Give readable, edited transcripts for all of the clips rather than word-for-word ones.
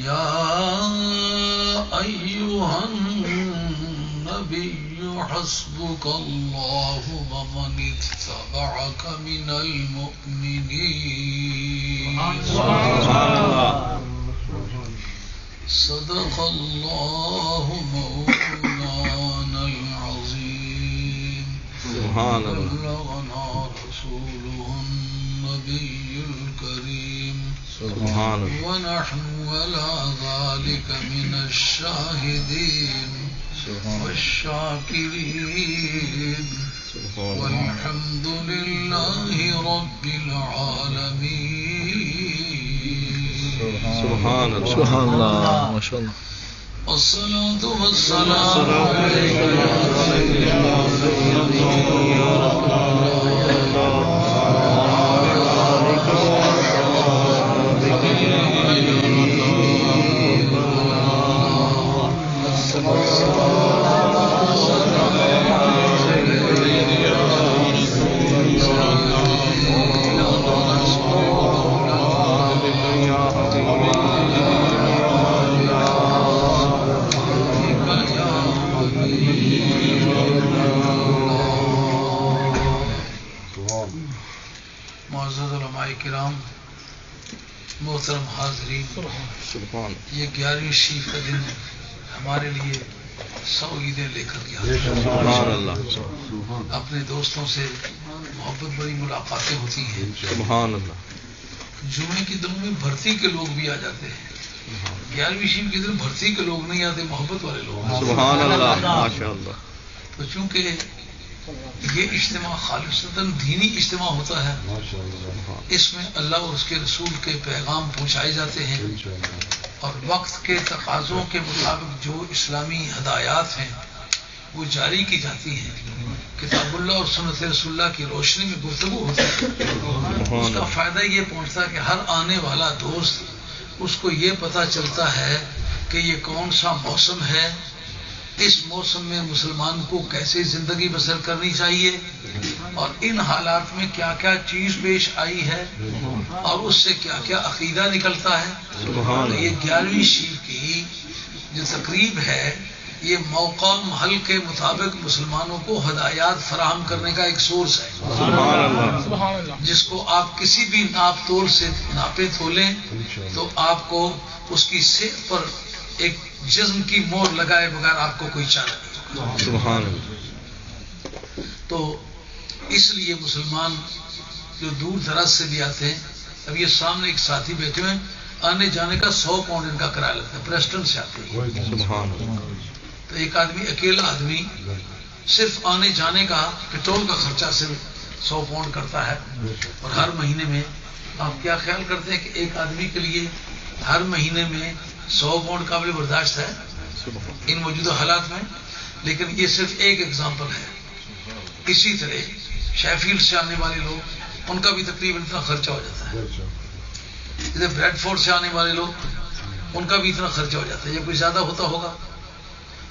يا أيها النبي حسبك الله ومن اتبعك من المؤمنين صدق الله مولانا العظيم بلغنا رسوله النبي الكريم ونحن على ذلك من الشاهدين والشاكرين والحمد لله رب العالمين. سبحان الله ما شاء الله. والصلاة والسلام عليك يا سيدنا معزز علماء کرام، محترم حاضرین، یہ 11ویں شریف کا دن ہمارے لیے 100 عیدیں لے کر گیا. اپنے دوستوں سے محبت بڑی ملاقاتیں ہوتی ہیں. جمعے کے دنوں میں بھرتی کے لوگ بھی آ جاتے ہیں. 11ویں شریف کے دن بھرتی کے لوگ نہیں آتے، محبت والے لوگ. تو چونکہ یہ اجتماع خالصتاً دینی اجتماع ہوتا ہے، اس میں اللہ اور اس کے رسول کے پیغام پہنچائے جاتے ہیں اور وقت کے تقاضوں کے مطابق جو اسلامی ہدایات ہیں وہ جاری کی جاتی ہیں. کتاب اللہ اور سنت رسول اللہ کی روشنی میں گفتگو ہوتی ہے. اس کا فائدہ یہ پہنچتا ہے کہ ہر آنے والا دوست اس کو یہ پتہ چلتا ہے کہ یہ کون سا موسم ہے، اس موسم میں مسلمان کو کیسے زندگی بسر کرنی چاہیے اور ان حالات میں کیا کیا چیز پیش آئی ہے اور اس سے کیا کیا عقیدہ نکلتا ہے. یہ 11ویں شریف کی جو تقریب ہے یہ موقع محل کے مطابق مسلمانوں کو ہدایات فراہم کرنے کا ایک سورس ہے، جس کو آپ کسی بھی ناپ تول سے ناپے تولیں تو آپ کو اس کی صحت پر ایک جسم کی مور لگائے بغیر آپ کو کوئی چارہ نہیں. تو اس لیے مسلمان جو دور دراز سے بھی آتے ہیں، اب یہ سامنے ایک ساتھی بیٹھے ہیں، آنے جانے کا 100 پاؤنڈ ان کا کرایہ لگتا ہے، پریسٹن سے آتے ہیں. تو ایک آدمی، اکیلا آدمی صرف آنے جانے کا پیٹرول کا خرچہ صرف 100 پاؤنڈ کرتا ہے. اور ہر مہینے میں آپ کیا خیال کرتے ہیں کہ ایک آدمی کے لیے ہر مہینے میں 100 پاؤنڈ قابل برداشت ہے ان موجودہ حالات میں؟ لیکن یہ صرف ایک اگزامپل ہے. اسی طرح شیفیلڈ سے آنے والے لوگ، ان کا بھی تقریباً اتنا خرچہ ہو جاتا ہے. ادھر بریڈ فورڈ سے آنے والے لوگ، ان کا بھی اتنا خرچہ ہو جاتا ہے. یہ کوئی زیادہ ہوتا ہوگا؟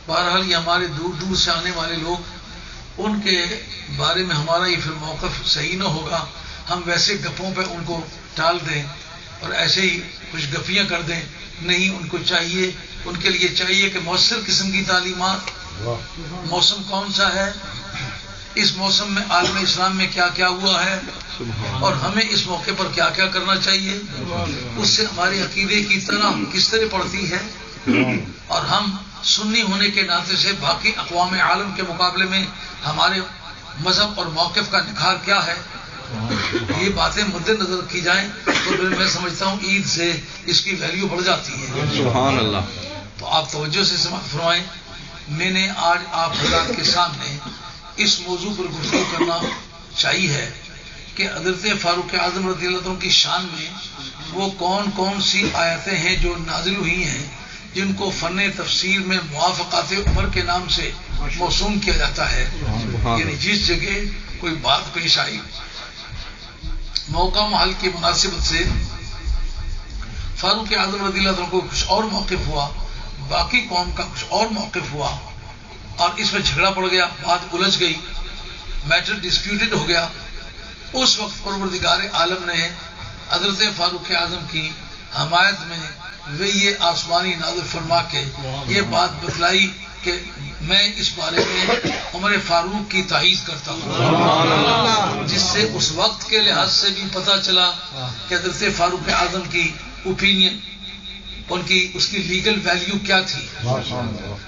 بہرحال یہ ہمارے دور دور سے آنے والے لوگ، ان کے بارے میں ہمارا یہ پھر موقف صحیح نہ ہوگا. ہم ویسے گپوں پہ ان کو ٹال دیں اور ایسے ہی کچھ گپیاں کر دیں. نہیں، ان کو چاہیے، ان کے لیے چاہیے کہ مؤثر قسم کی تعلیمات. موسم کون سا ہے، اس موسم میں عالم اسلام میں کیا کیا ہوا ہے اور ہمیں اس موقع پر کیا کیا کرنا چاہیے، اس سے ہمارے عقیدے کی طرح کس طرح پڑتی ہے اور ہم سنی ہونے کے ناطے سے باقی اقوام عالم کے مقابلے میں ہمارے مذہب اور موقف کا نکھار کیا ہے. یہ باتیں مد نظر کی جائیں تو پھر میں سمجھتا ہوں عید سے اس کی ویلیو بڑھ جاتی ہے. سبحان اللہ. تو آپ توجہ سے سماعت فرمائیں. میں نے آج آپ حضرات کے سامنے اس موضوع پر گفتگو کرنا چاہیے ہے کہ حضرت فاروق اعظم رضی اللہ عنہ کی شان میں وہ کون کون سی آیتیں ہیں جو نازل ہوئی ہیں جن کو فن تفسیر میں موافقات عمر کے نام سے موسوم کیا جاتا ہے. یعنی جس جگہ کوئی بات پیش آئی، موقع محل کی مناسبت سے فاروق اعظم رضی اللہ عنہ کو کچھ اور موقف ہوا، باقی قوم کا کچھ اور موقف ہوا اور اس میں جھگڑا پڑ گیا، بات الجھ گئی، میٹر ڈسپیوٹڈ ہو گیا. اس وقت پروردگار عالم نے حضرت فاروق اعظم کی حمایت میں وہ یہ آسمانی نازل فرما کے یہ بات بتلائی کہ میں اس بارے میں عمر فاروق کی تائید کرتا ہوں، جس سے اس وقت کے لحاظ سے بھی پتہ چلا کہ حضرت فاروق اعظم کی اوپینین ان کی اس کی لیگل ویلیو کیا تھی،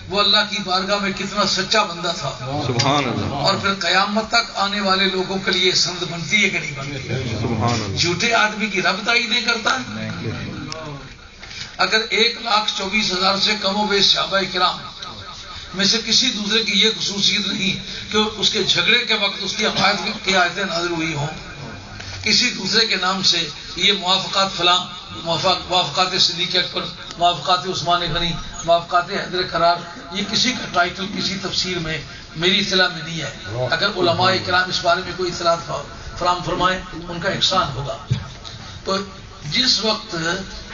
وہ اللہ کی بارگاہ میں کتنا سچا بندہ تھا، سبحان اللہ، اور پھر قیامت تک آنے والے لوگوں کے لیے سند بنتی ہے کہ نہیں بنتی؟ سبحان اللہ، جھوٹے آدمی کی رب تائید نہیں کرتا ہے۔ اگر 1,24,000 سے کم و بیش صحابہ کرام میں سے کسی دوسرے کی یہ خصوصیت نہیں کہ اس کے جھگڑے کے وقت اس کی حمایت کی آیتیں نازل ہوئی ہوں، کسی دوسرے کے نام سے یہ موافقات فلاں، موافقات صدیق اکبر، موافقات عثمان غنی، موافقات حیدر قرار، یہ کسی کا ٹائٹل کسی تفسیر میں میری اطلاع میں نہیں ہے۔ اگر علماء کرام اس بارے میں کوئی اطلاع فراہم فرمائیں ان کا احسان ہوگا۔ تو جس وقت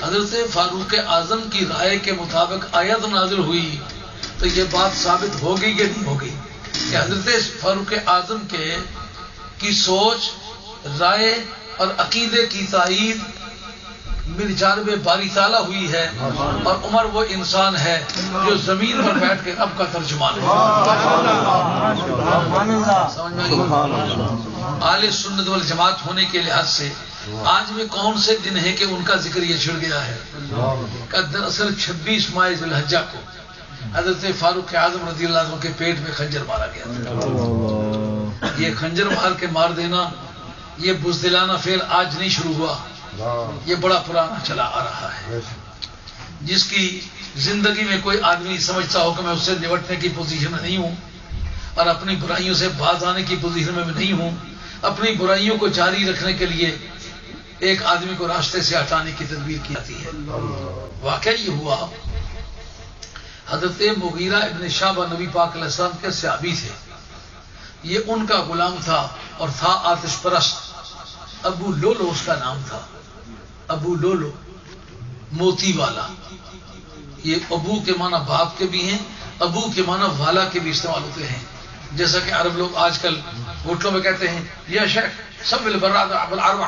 حضرت فاروق اعظم کی رائے کے مطابق آیت نازل ہوئی تو یہ بات ثابت ہو گئی یا نہیں ہو گئی کہ حضرت فاروق اعظم کی سوچ، رائے اور عقیدے کی تائید میری جانب باری تعالیٰ ہوئی ہے، اور عمر وہ انسان ہے جو زمین پر بیٹھ کے رب کا ترجمان ہے۔ اہل سنت والجماعت ہونے کے لحاظ سے آج میں کون سے دن ہیں کہ ان کا ذکر یہ چھڑ گیا ہے کہ دراصل 26 ماہ ذی الحجہ کو حضرت فاروق اعظم رضی اللہ عنہ کے پیٹ میں خنجر مارا گیا تھا۔ یہ خنجر مار کے مار دینا، یہ بزدلانہ فعل آج نہیں شروع ہوا، یہ بڑا پرانا چلا آ رہا ہے۔ جس کی زندگی میں کوئی آدمی سمجھتا ہو کہ میں اس سے نمٹنے کی پوزیشن میں نہیں ہوں اور اپنی برائیوں سے باز آنے کی پوزیشن میں نہیں ہوں، اپنی برائیوں کو جاری رکھنے کے لیے ایک آدمی کو راستے سے ہٹانے کی تدبیر کی جاتی ہے۔ واقعہ یہ ہوا، حضرت مغیرہ ابن شعبہ نبی پاک علیہ السلام کے صحابی تھے، یہ ان کا غلام تھا اور تھا آتش پرست، ابو لولو اس کا نام تھا، ابو لولو موتی والا۔ یہ ابو کے معنی باپ کے بھی ہیں، ابو کے معنی والا کے بھی استعمال ہوتے ہیں، جیسا کہ عرب لوگ آج کل ہوٹلوں میں کہتے ہیں یا شیخ سب البراد ابل اربع،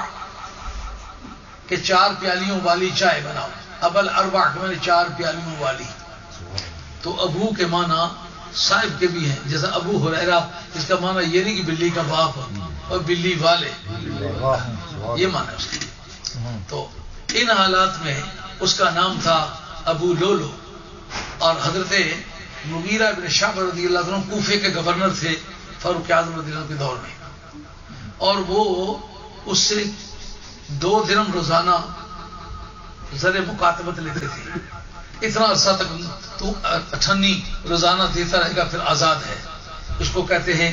کہ 4 پیالیوں والی چائے بناؤ، ابل اربع میں نے 4 پیالیوں والی۔ تو ابو کے معنی صاحب کے بھی ہیں، جیسا ابو ہریرہ، اس کا معنی یہ نہیں کہ بلی کا باپ اور بلی والے، یہ معنی اس کی۔ تو ان حالات میں اس کا نام تھا ابو لولو، اور حضرت مغیرہ بن شعبہ رضی اللہ عنہ کوفے کے گورنر تھے فاروق اعظم رضی اللہ عنہ کے دور میں، اور وہ اس سے 2 درہم روزانہ زر مکاتبت لیتے تھے۔ اتنا عرصہ تک تو 98 روزانہ دیتا رہے گا، پھر آزاد ہے۔ اس کو کہتے ہیں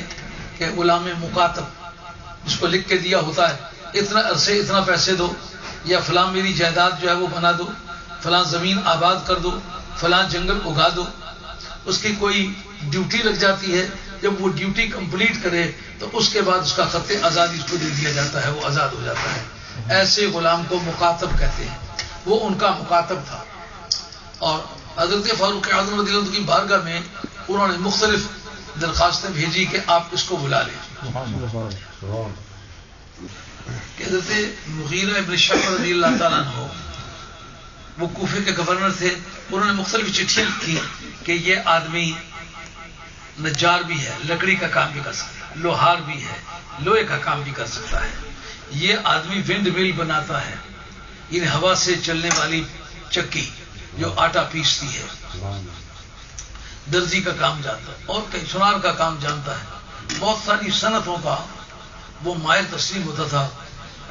کہ غلام مکاتب، اس کو لکھ کے دیا ہوتا ہے اتنا عرصے اتنا پیسے دو، یا فلاں میری جائیداد جو ہے وہ بنا دو، فلاں زمین آباد کر دو، فلاں جنگل اگا دو۔ اس کی کوئی ڈیوٹی لگ جاتی ہے، جب وہ ڈیوٹی کمپلیٹ کرے تو اس کے بعد اس کا خط آزادی اس کو دے دیا جاتا ہے، وہ آزاد ہو جاتا ہے۔ ایسے غلام کو مکاتب کہتے ہیں، وہ ان کا مکاتب تھا۔ اور حضرت فاروق اعظم رضی اللہ عنہ کی بارگاہ میں انہوں نے مختلف درخواستیں بھیجی کہ آپ اس کو بلا لیں۔ کہ حضرت مغیرہ ابن شعبہ رضی اللہ تعالیٰ عنہ وہ کوفے کے گورنر تھے، انہوں نے مختلف چٹھیاں لکھی کہ یہ آدمی نجار بھی ہے، لکڑی کا کام بھی کر سکتا ہے، لوہار بھی ہے، لوہے کا کام بھی کر سکتا ہے، یہ آدمی ونڈ مل بناتا ہے، ان ہوا سے چلنے والی چکی جو آٹا پیستی ہے، درزی کا کام جانتا ہے، اور کئی سنار کا کام جانتا ہے، بہت ساری صنعتوں کا وہ ماہر تسلیم ہوتا تھا۔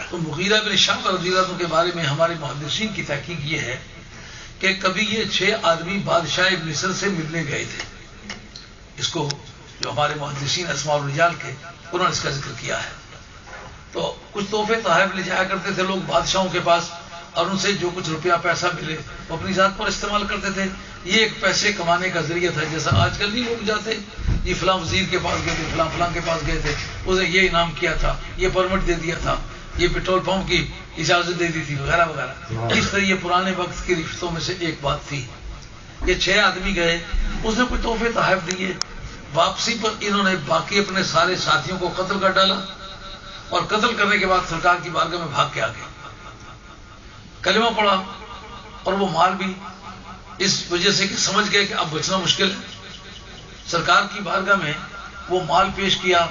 تو مغیرہ بن شعبہ رضی اللہ عنہ کے بارے میں ہمارے محدثین کی تحقیق یہ ہے کہ کبھی یہ 6 آدمی بادشاہ مصر سے ملنے گئے تھے۔ اس کو جو ہمارے محدثین اسماء الرجال کے انہوں نے اس کا ذکر کیا ہے۔ تو کچھ تحفے تحائف لے جایا کرتے تھے لوگ بادشاہوں کے پاس، اور ان سے جو کچھ روپیہ پیسہ ملے وہ اپنی ذات پر استعمال کرتے تھے۔ یہ ایک پیسے کمانے کا ذریعہ تھا، جیسا آج کل نہیں لوگ جاتے یہ فلاں وزیر کے پاس گئے تھے، فلاں فلاں کے پاس گئے تھے، اسے یہ انعام کیا تھا، یہ پرمٹ دے دیا تھا، یہ پیٹرول پمپ کی اجازت دے دی تھی، وغیرہ وغیرہ۔ اس طرح یہ پرانے وقت کی رشتوں میں سے ایک بات تھی۔ یہ 6 آدمی گئے، اس نے کچھ تحفے تحائف دیے، واپسی پر انہوں نے باقی اپنے سارے ساتھیوں کو قتل کر ڈالا، اور قتل کرنے کے بعد سرکار کی بارگاہ میں بھاگ کے آ گئے، کلمہ پڑھا اور وہ مال بھی اس وجہ سے کہ سمجھ گئے کہ اب بچنا مشکل ہے. سرکار کی بارگاہ میں وہ مال پیش کیا.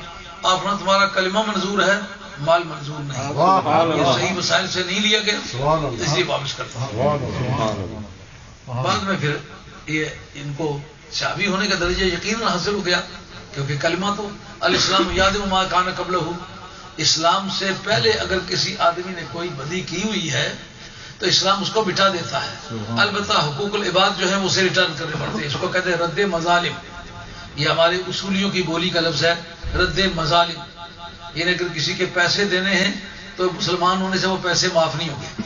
آپ نے تمہارا کلمہ منظور ہے، مال منظور نہیں، یہ صحیح وسائل سے نہیں لیا گیا، اس لیے واپس کرتا ہوں. بعد میں پھر یہ ان کو صحابی ہونے کا درجہ یقیناً حاصل ہو گیا، کیونکہ کلمہ تو الاسلام یادم ما کان قبلہ، اسلام سے پہلے اگر کسی آدمی نے کوئی بدی کی ہوئی ہے تو اسلام اس کو بٹھا دیتا ہے. البتہ حقوق العباد جو ہے وہ اسے ریٹرن کرنے پڑتے ہیں. اس کو کہتے ہیں رد مظالم. یہ ہمارے اصولیوں کی بولی کا لفظ ہے، رد مظالم. یعنی اگر کسی کے پیسے دینے ہیں تو مسلمان ہونے سے وہ پیسے معاف نہیں ہوں گے.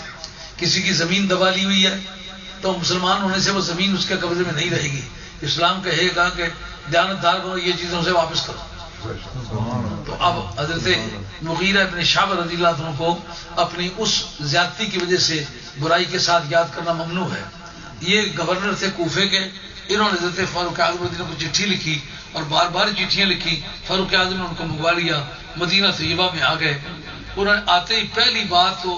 کسی کی زمین دبا لی ہوئی ہے تو مسلمان ہونے سے وہ زمین اس کے قبضے میں نہیں رہے گی. اسلام کہے گا کہ دیانتدار کو یہ چیزیں اسے واپس کرو. تو اب حضرت مغیرہ ابن شعبہ رضی اللہ عنہ کو اپنی اس زیادتی کی وجہ سے برائی کے ساتھ یاد کرنا ممنوع ہے. یہ گورنر تھے کوفے کے، انہوں نے حضرت فاروق اعظم رضی اللہ عنہ کو چٹھی لکھی اور بار بار چٹھیاں لکھی. فاروق اعظم نے ان کو منگوا لیا، مدینہ طیبہ میں آ گئے. انہوں نے آتے ہی پہلی بات تو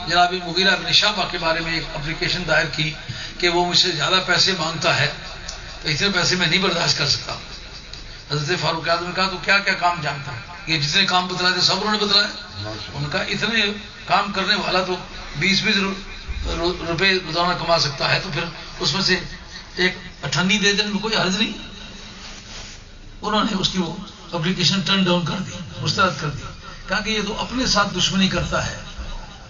جناب مغیرہ ابن شعبہ کے بارے میں ایک اپلیکیشن دائر کی کہ وہ مجھ سے زیادہ پیسے مانگتا ہے، تو اتنے پیسے میں نہیں برداشت کر سکتا. حضرت فاروق اعظم نے کہا تو کیا کیا کام جانتا ہے؟ یہ جتنے کام بتلائے تھے سب انہوں نے بتلائے. ان کا اتنے کام کرنے والا تو 20 روپے روزانہ کما سکتا ہے، تو پھر اس میں سے ایک 98 دے دینے میں کوئی حرج نہیں. انہوں نے اس کی وہ اپلیکیشن ٹرن ڈاؤن کر دی، مسترد کر دی. کہا کہ یہ تو اپنے ساتھ دشمنی کرتا ہے،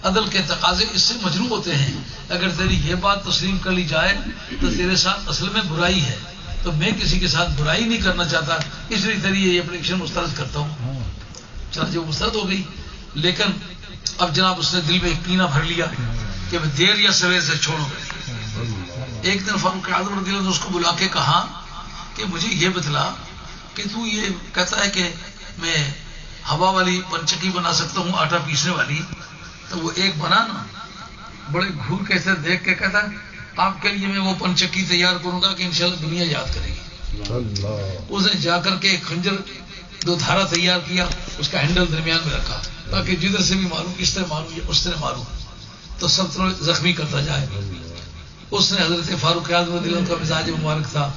عدل کے تقاضے اس سے مجروح ہوتے ہیں. اگر تیری یہ بات تسلیم کر لی جائے تو تیرے ساتھ اصل میں برائی ہے، تو میں کسی کے ساتھ برائی نہیں کرنا چاہتا، اس لیے تیری یہ اپلیکیشن مسترد کرتا ہوں. چنانچہ وہ مسترد ہو گئی. لیکن اب جناب اس نے دل میں ایک کینہ بھر لیا کہ میں دیر یا سویر سے چھوڑوں. ایک دن فاروق اعظم رضی اللہ عنہ نے اس کو بلا کے کہا کہ مجھے یہ بتلا کہ تو یہ کہتا ہے کہ میں ہوا والی پنچکی بنا سکتا ہوں، آٹا پیسنے والی. تو وہ ایک بنا نا، بڑے گھور کے سے دیکھ کے کہتا ہے آپ کے لیے میں وہ پنچکی تیار کروں گا کہ انشاءاللہ دنیا یاد کرے گی. اس نے جا کر کے ایک خنجر 2 دھارا تیار کیا، اس کا ہینڈل درمیان میں رکھا تاکہ جدھر سے بھی ماروں، اس طرح ماروں یا اس طرح ماروں تو سب طرح زخمی کرتا جائے. اس نے حضرت فاروق اعظم رضی اللہ عنہ کا مزاج مبارک تھا،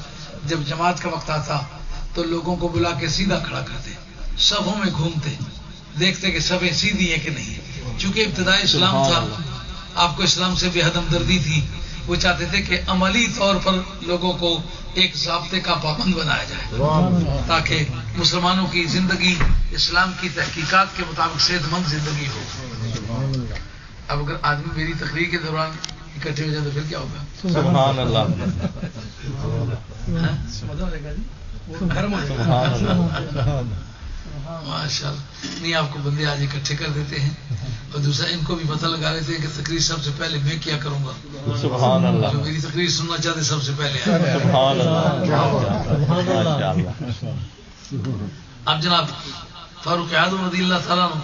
جب جماعت کا وقت آتا تو لوگوں کو بلا کے سیدھا کھڑا کرتے، صفوں میں گھومتے، دیکھتے کہ صفیں سیدھی ہیں کہ نہیں. چونکہ ابتدائی اسلام تھا، آپ کو اسلام سے بے حد ہمدردی تھی. وہ چاہتے تھے کہ عملی طور پر لوگوں کو ایک ضابطے کا پابند بنایا جائے تاکہ مسلمانوں کی زندگی اسلام کی تحقیقات کے مطابق صحت مند زندگی ہو. اب اگر آدمی میری تقریر کے دوران اکٹھے ہو جائے تو پھر کیا ہوگا؟ سبحان اللہ. ماشاء اللہ. نہیں، آپ کو بندے آج اکٹھے کر دیتے ہیں اور دوسرا ان کو بھی پتہ لگا لیتے ہیں کہ تقریر سب سے پہلے میں کیا کروں گا. سبحان اللہ. جو میری تقریر سننا چاہتے سب سے پہلے آئے. سبحان اللہ. اب جناب فاروق اعظم رضی اللہ تعالیٰ عنہ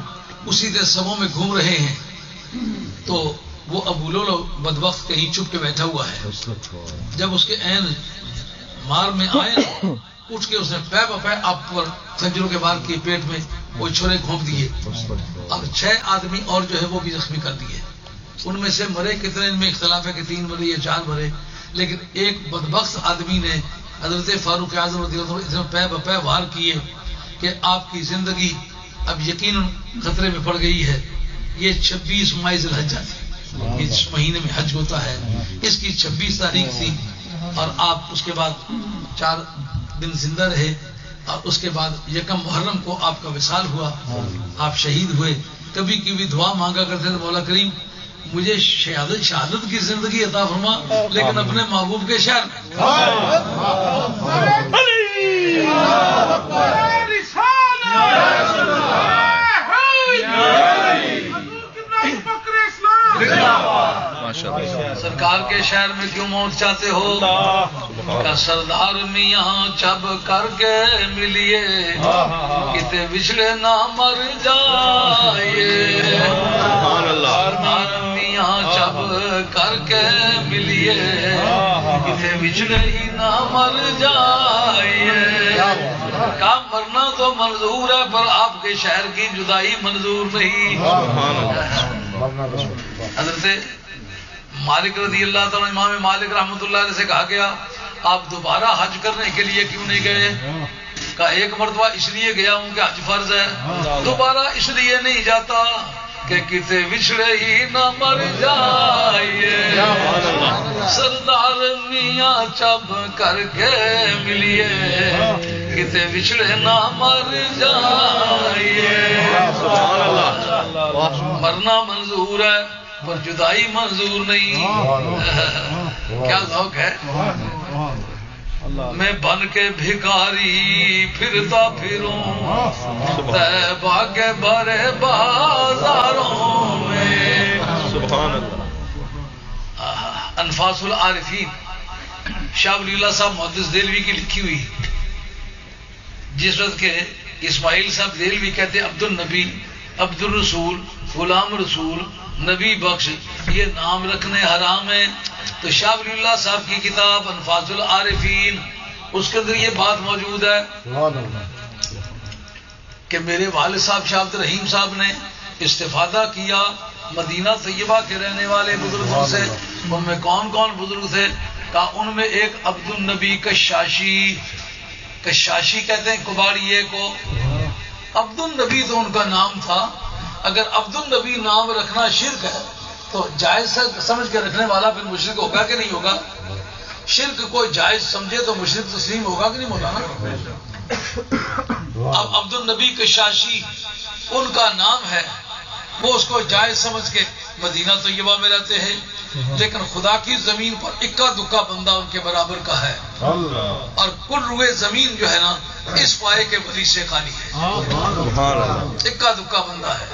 اسی طرح سبوں میں گھوم رہے ہیں تو وہ ابو لولو بدبخت کہیں چھپ کے بیٹھا ہوا ہے. جب اس کے عین مار میں آئے اٹھ کے اس نے پے بپے آپ پر خنجروں کے بار کیے، پیٹ میں وہ چھرے گھونپ دیے اور 6 آدمی اور جو ہے وہ بھی زخمی کر دیے. ان میں سے مرے کتنے، ان میں اختلاف ہے کہ 3 مرے یا 4 مرے، لیکن ایک بدبخت آدمی نے حضرت فاروق اعظم رضی اللہ عنہ اتنے پے بپے وار کیے کہ آپ کی زندگی اب یقیناً خطرے میں پڑ گئی ہے. یہ 26 ماہ ذی الحجہ تھی، اس مہینے میں حج ہوتا ہے، اس کی 26 تاریخ تھی اور آپ اس کے بعد 4 دن زندہ رہے اور اس کے بعد 1 محرم کو آپ کا وصال ہوا، آپ شہید ہوئے. کبھی کبھی دعا مانگا کرتے تھے مولا کریم مجھے شہادت کی زندگی عطا فرما لیکن اپنے محبوب کے شہر سرکار کے شہر میں کیوں موت چاہتے ہو؟ کا سردار میاں چب کر کے ملیے کتے بچھڑے نہ مر جائے. سردار میاں چب کر کے ملیے کتے بچھڑے ہی نہ مر جائے. کا مرنا تو منظور ہے پر آپ کے شہر کی جدائی منظور نہیں. حضرت مالک رضی اللہ تعالیٰ امام مالک رحمۃ اللہ علیہ سے کہا گیا آپ دوبارہ حج کرنے کے لیے کیوں نہیں گئے؟ کہا ایک مرتبہ اس لیے گیا ہوں کہ حج فرض ہے، دوبارہ اس لیے نہیں جاتا کہ کتے بچھڑے ہی نہ مر جائیے، سردار میاں چب کر کے ملیے، کتے بچھڑے نہ مر جائیے۔ مرنا منظور ہے پر جدائی منظور نہیں۔ کیا ذوق ہے؟ میں بن کے بھکاری پھرتا پھروں طیبہ کے بڑے بازاروں میں۔ سبحان اللہ۔ انفاس العارفین شاہ ولی اللہ صاحب محدث دہلوی کی لکھی ہوئی، جس وقت کے اسماعیل صاحب دہلوی کہتے عبد النبی، عبد الرسول، غلام رسول، نبی بخش، یہ نام رکھنے حرام ہے، تو شاہ ولی اللہ صاحب کی کتاب انفاس العارفین اس کے اندر یہ بات موجود ہے کہ میرے والد صاحب شاہ عبد الرحیم صاحب نے استفادہ کیا مدینہ طیبہ کے رہنے والے بزرگوں سے۔ ان میں کون کون بزرگ تھے؟ کہا ان میں ایک عبد النبی کشاشی، کشاشی کہتے ہیں کباڑیے کو، عبد النبی تو ان کا نام تھا۔ اگر عبد النبی نام رکھنا شرک ہے تو جائز سمجھ کے رکھنے والا پھر مشرک ہوگا کہ نہیں ہوگا؟ شرک کوئی جائز سمجھے تو مشرک تسلیم ہوگا کہ نہیں مولانا؟ اب عبد النبی کشاشی ان کا نام ہے، وہ اس کو جائز سمجھ کے مدینہ طیبہ میں رہتے ہیں، لیکن خدا کی زمین پر اکا دکا بندہ ان کے برابر کا ہے، اور کل روئے زمین جو ہے نا اس پائے کے ولی سے خالی ہے، اکا دکا بندہ ہے۔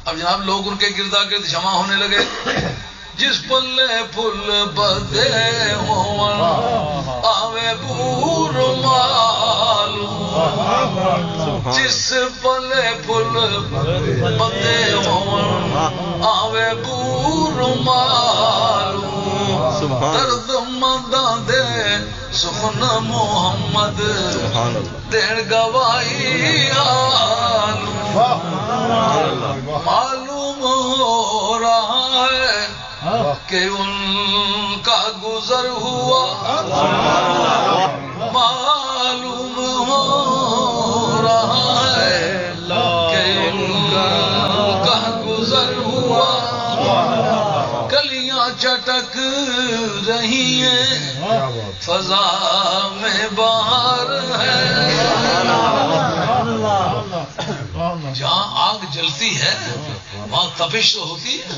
اب جناب لوگ ان کے گردا گرد جمع ہونے لگے، جس پلے پھل بدے ہوں آوے بور معلوم، جس پلے پھل بدے ہوں آوے بور معلوم، درد منداں دے سخن محمد دین گواہی معلوم ہو رہا ہے کہ ان کا گزر ہوا، معلوم ہو رہا ہے کہ ان کا گزر ہوا، کلیاں چٹک رہی ہیں فضا میں بہار ہے۔ جہاں آگ جلتی ہے وہاں تپش تو ہوتی ہے۔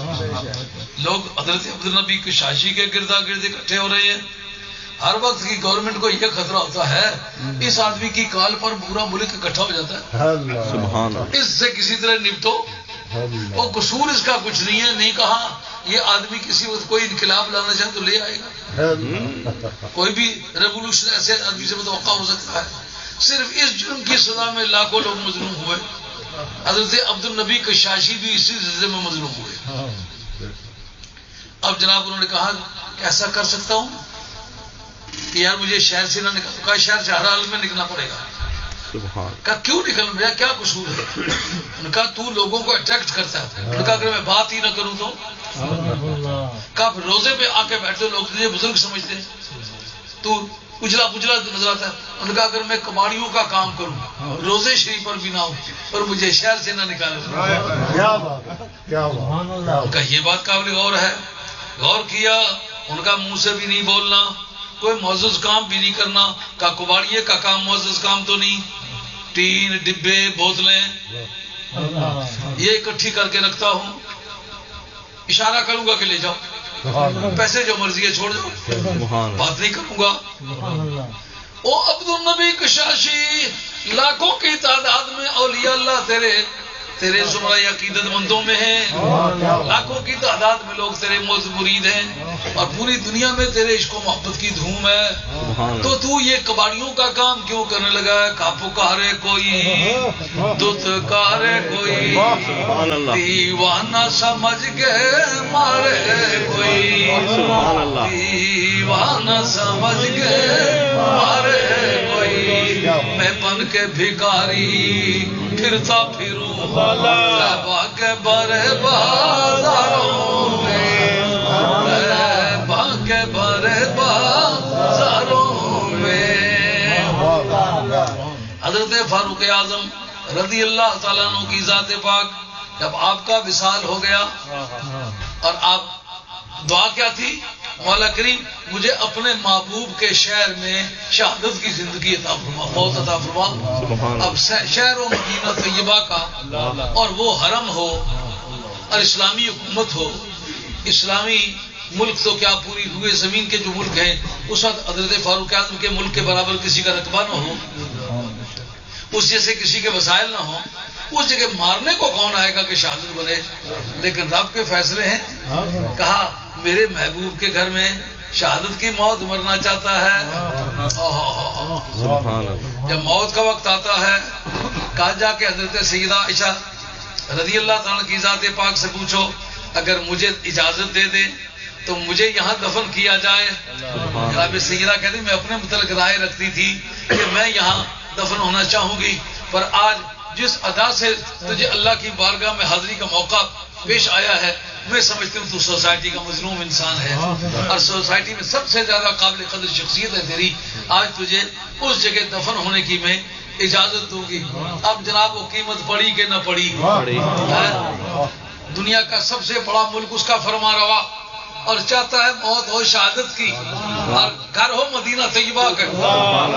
لوگ حضرت عبد النبی کشاشی کے گردا گرد اکٹھے ہو رہے ہیں۔ ہر وقت کی گورنمنٹ کو یہ خطرہ ہوتا ہے اس آدمی کی کال پر پورا ملک اکٹھا ہو جاتا ہے، اس سے کسی طرح نپٹو۔ وہ قصور اس کا کچھ نہیں ہے، نہیں کہا یہ آدمی کسی وقت کوئی انقلاب لانا چاہے تو لے آئے گا، کوئی بھی ریولوشن ایسے آدمی سے متوقع ہو سکتا ہے۔ صرف اس جرم کی سزا میں لاکھوں لوگ مظلوم ہوئے، حضرت عبد النبی کشاشی بھی اسی سلسلے میں مظلوم ہوئے۔ اب جناب انہوں نے کہا کہ ایسا کر سکتا ہوں کہ یار مجھے شہر سے نہ نکل، کہا شہر سے ہر حال میں نکلنا پڑے گا۔ کہا کیوں نکل، میرا کیا قصور ہے؟ انہوں نے کہا تو لوگوں کو اٹریکٹ کرتا ہے۔ انہوں نے کہا اگر میں بات ہی نہ کروں تو؟ کہا پھر روزے پہ آ کے بیٹھے لوگ تجھے بزرگ سمجھتے ہیں، تو اجلا پجلا نظر آتا ہے۔ انہوں نے کہا اگر میں کباڑیوں کا کام کروں، روزے شریف پر بھی نہ ہوں، اور مجھے شہر سے نہ نکالو، کہا یہ بات قابل غور ہے۔ غور کیا، ان کا منہ سے بھی نہیں بولنا، کوئی معزز کام بھی نہیں کرنا۔ کہا کباڑیے کا کام معزز کام تو نہیں، ٹین ڈبے بوتلیں یہ اکٹھی کر کے رکھتا ہوں، اشارہ کروں گا کہ لے جاؤ، پیسے جو مرضی ہے چھوڑ جاؤ، بات نہیں کروں گا۔ او عبد النبی کشاشی، لاکھوں کی تعداد میں اولیاء اللہ تیرے زمرہ عقیدت مندوں میں ہیں، لاکھوں کی تعداد میں لوگ تیرے مرید ہیں، اور پوری دنیا میں تیرے عشق و محبت کی دھوم ہے، تو یہ کباڑیوں کا کام کیوں کرنے لگا ہے؟ کا پکارے کوئی دتکارے کوئی، دیوانہ سمجھ کے مارے کوئی، دیوانہ سمجھ کے مارے کوئی، میں بن کے بھکاری پھرتا پھروں کے بڑے بازاروں میں، کے بڑے بازاروں میں. حضرت فاروق اعظم رضی اللہ تعالیٰ عنہ کی ذات پاک جب آپ کا وصال ہو گیا اور آپ دعا کیا تھی؟ مولا کریم مجھے اپنے محبوب کے شہر میں شہادت کی زندگی عطا فرما، موت عطا فرما. اب شہر و مدینہ طیبہ کا اور وہ حرم ہو اور اسلامی حکومت ہو، اسلامی ملک تو کیا پوری ہوئے زمین کے جو ملک ہیں اس وقت حضرت فاروق اعظم کے ملک کے برابر کسی کا رقبہ نہ ہو، اس جیسے کسی کے وسائل نہ ہوں، اس جگہ مارنے کو کون آئے گا کہ شہادت بنے؟ لیکن رب کے فیصلے ہیں. کہا میرے محبوب کے گھر میں شہادت کی موت مرنا چاہتا ہے. جب موت کا وقت آتا ہے کہا جا کے حضرت سیدہ عائشہ رضی اللہ تعالیٰ کی ذات پاک سے پوچھو اگر مجھے اجازت دے دے تو مجھے یہاں دفن کیا جائے. جناب سیدہ کہتی میں اپنے متعلق رائے رکھتی تھی کہ میں یہاں دفن ہونا چاہوں گی، پر آج جس ادا سے تجھے اللہ کی بارگاہ میں حاضری کا موقع پیش آیا ہے میں سمجھتی ہوں تو سوسائٹی کا مظلوم انسان ہے اور سوسائٹی میں سب سے زیادہ قابل قدر شخصیت ہے تیری. آج تجھے اس جگہ دفن ہونے کی میں اجازت دوں گی. اب جناب وہ قیمت پڑی کہ نہ پڑی؟ دنیا کا سب سے بڑا ملک اس کا فرما روا اور چاہتا ہے موت ہو شہادت کی اور گھر ہو مدینہ طیبہ کا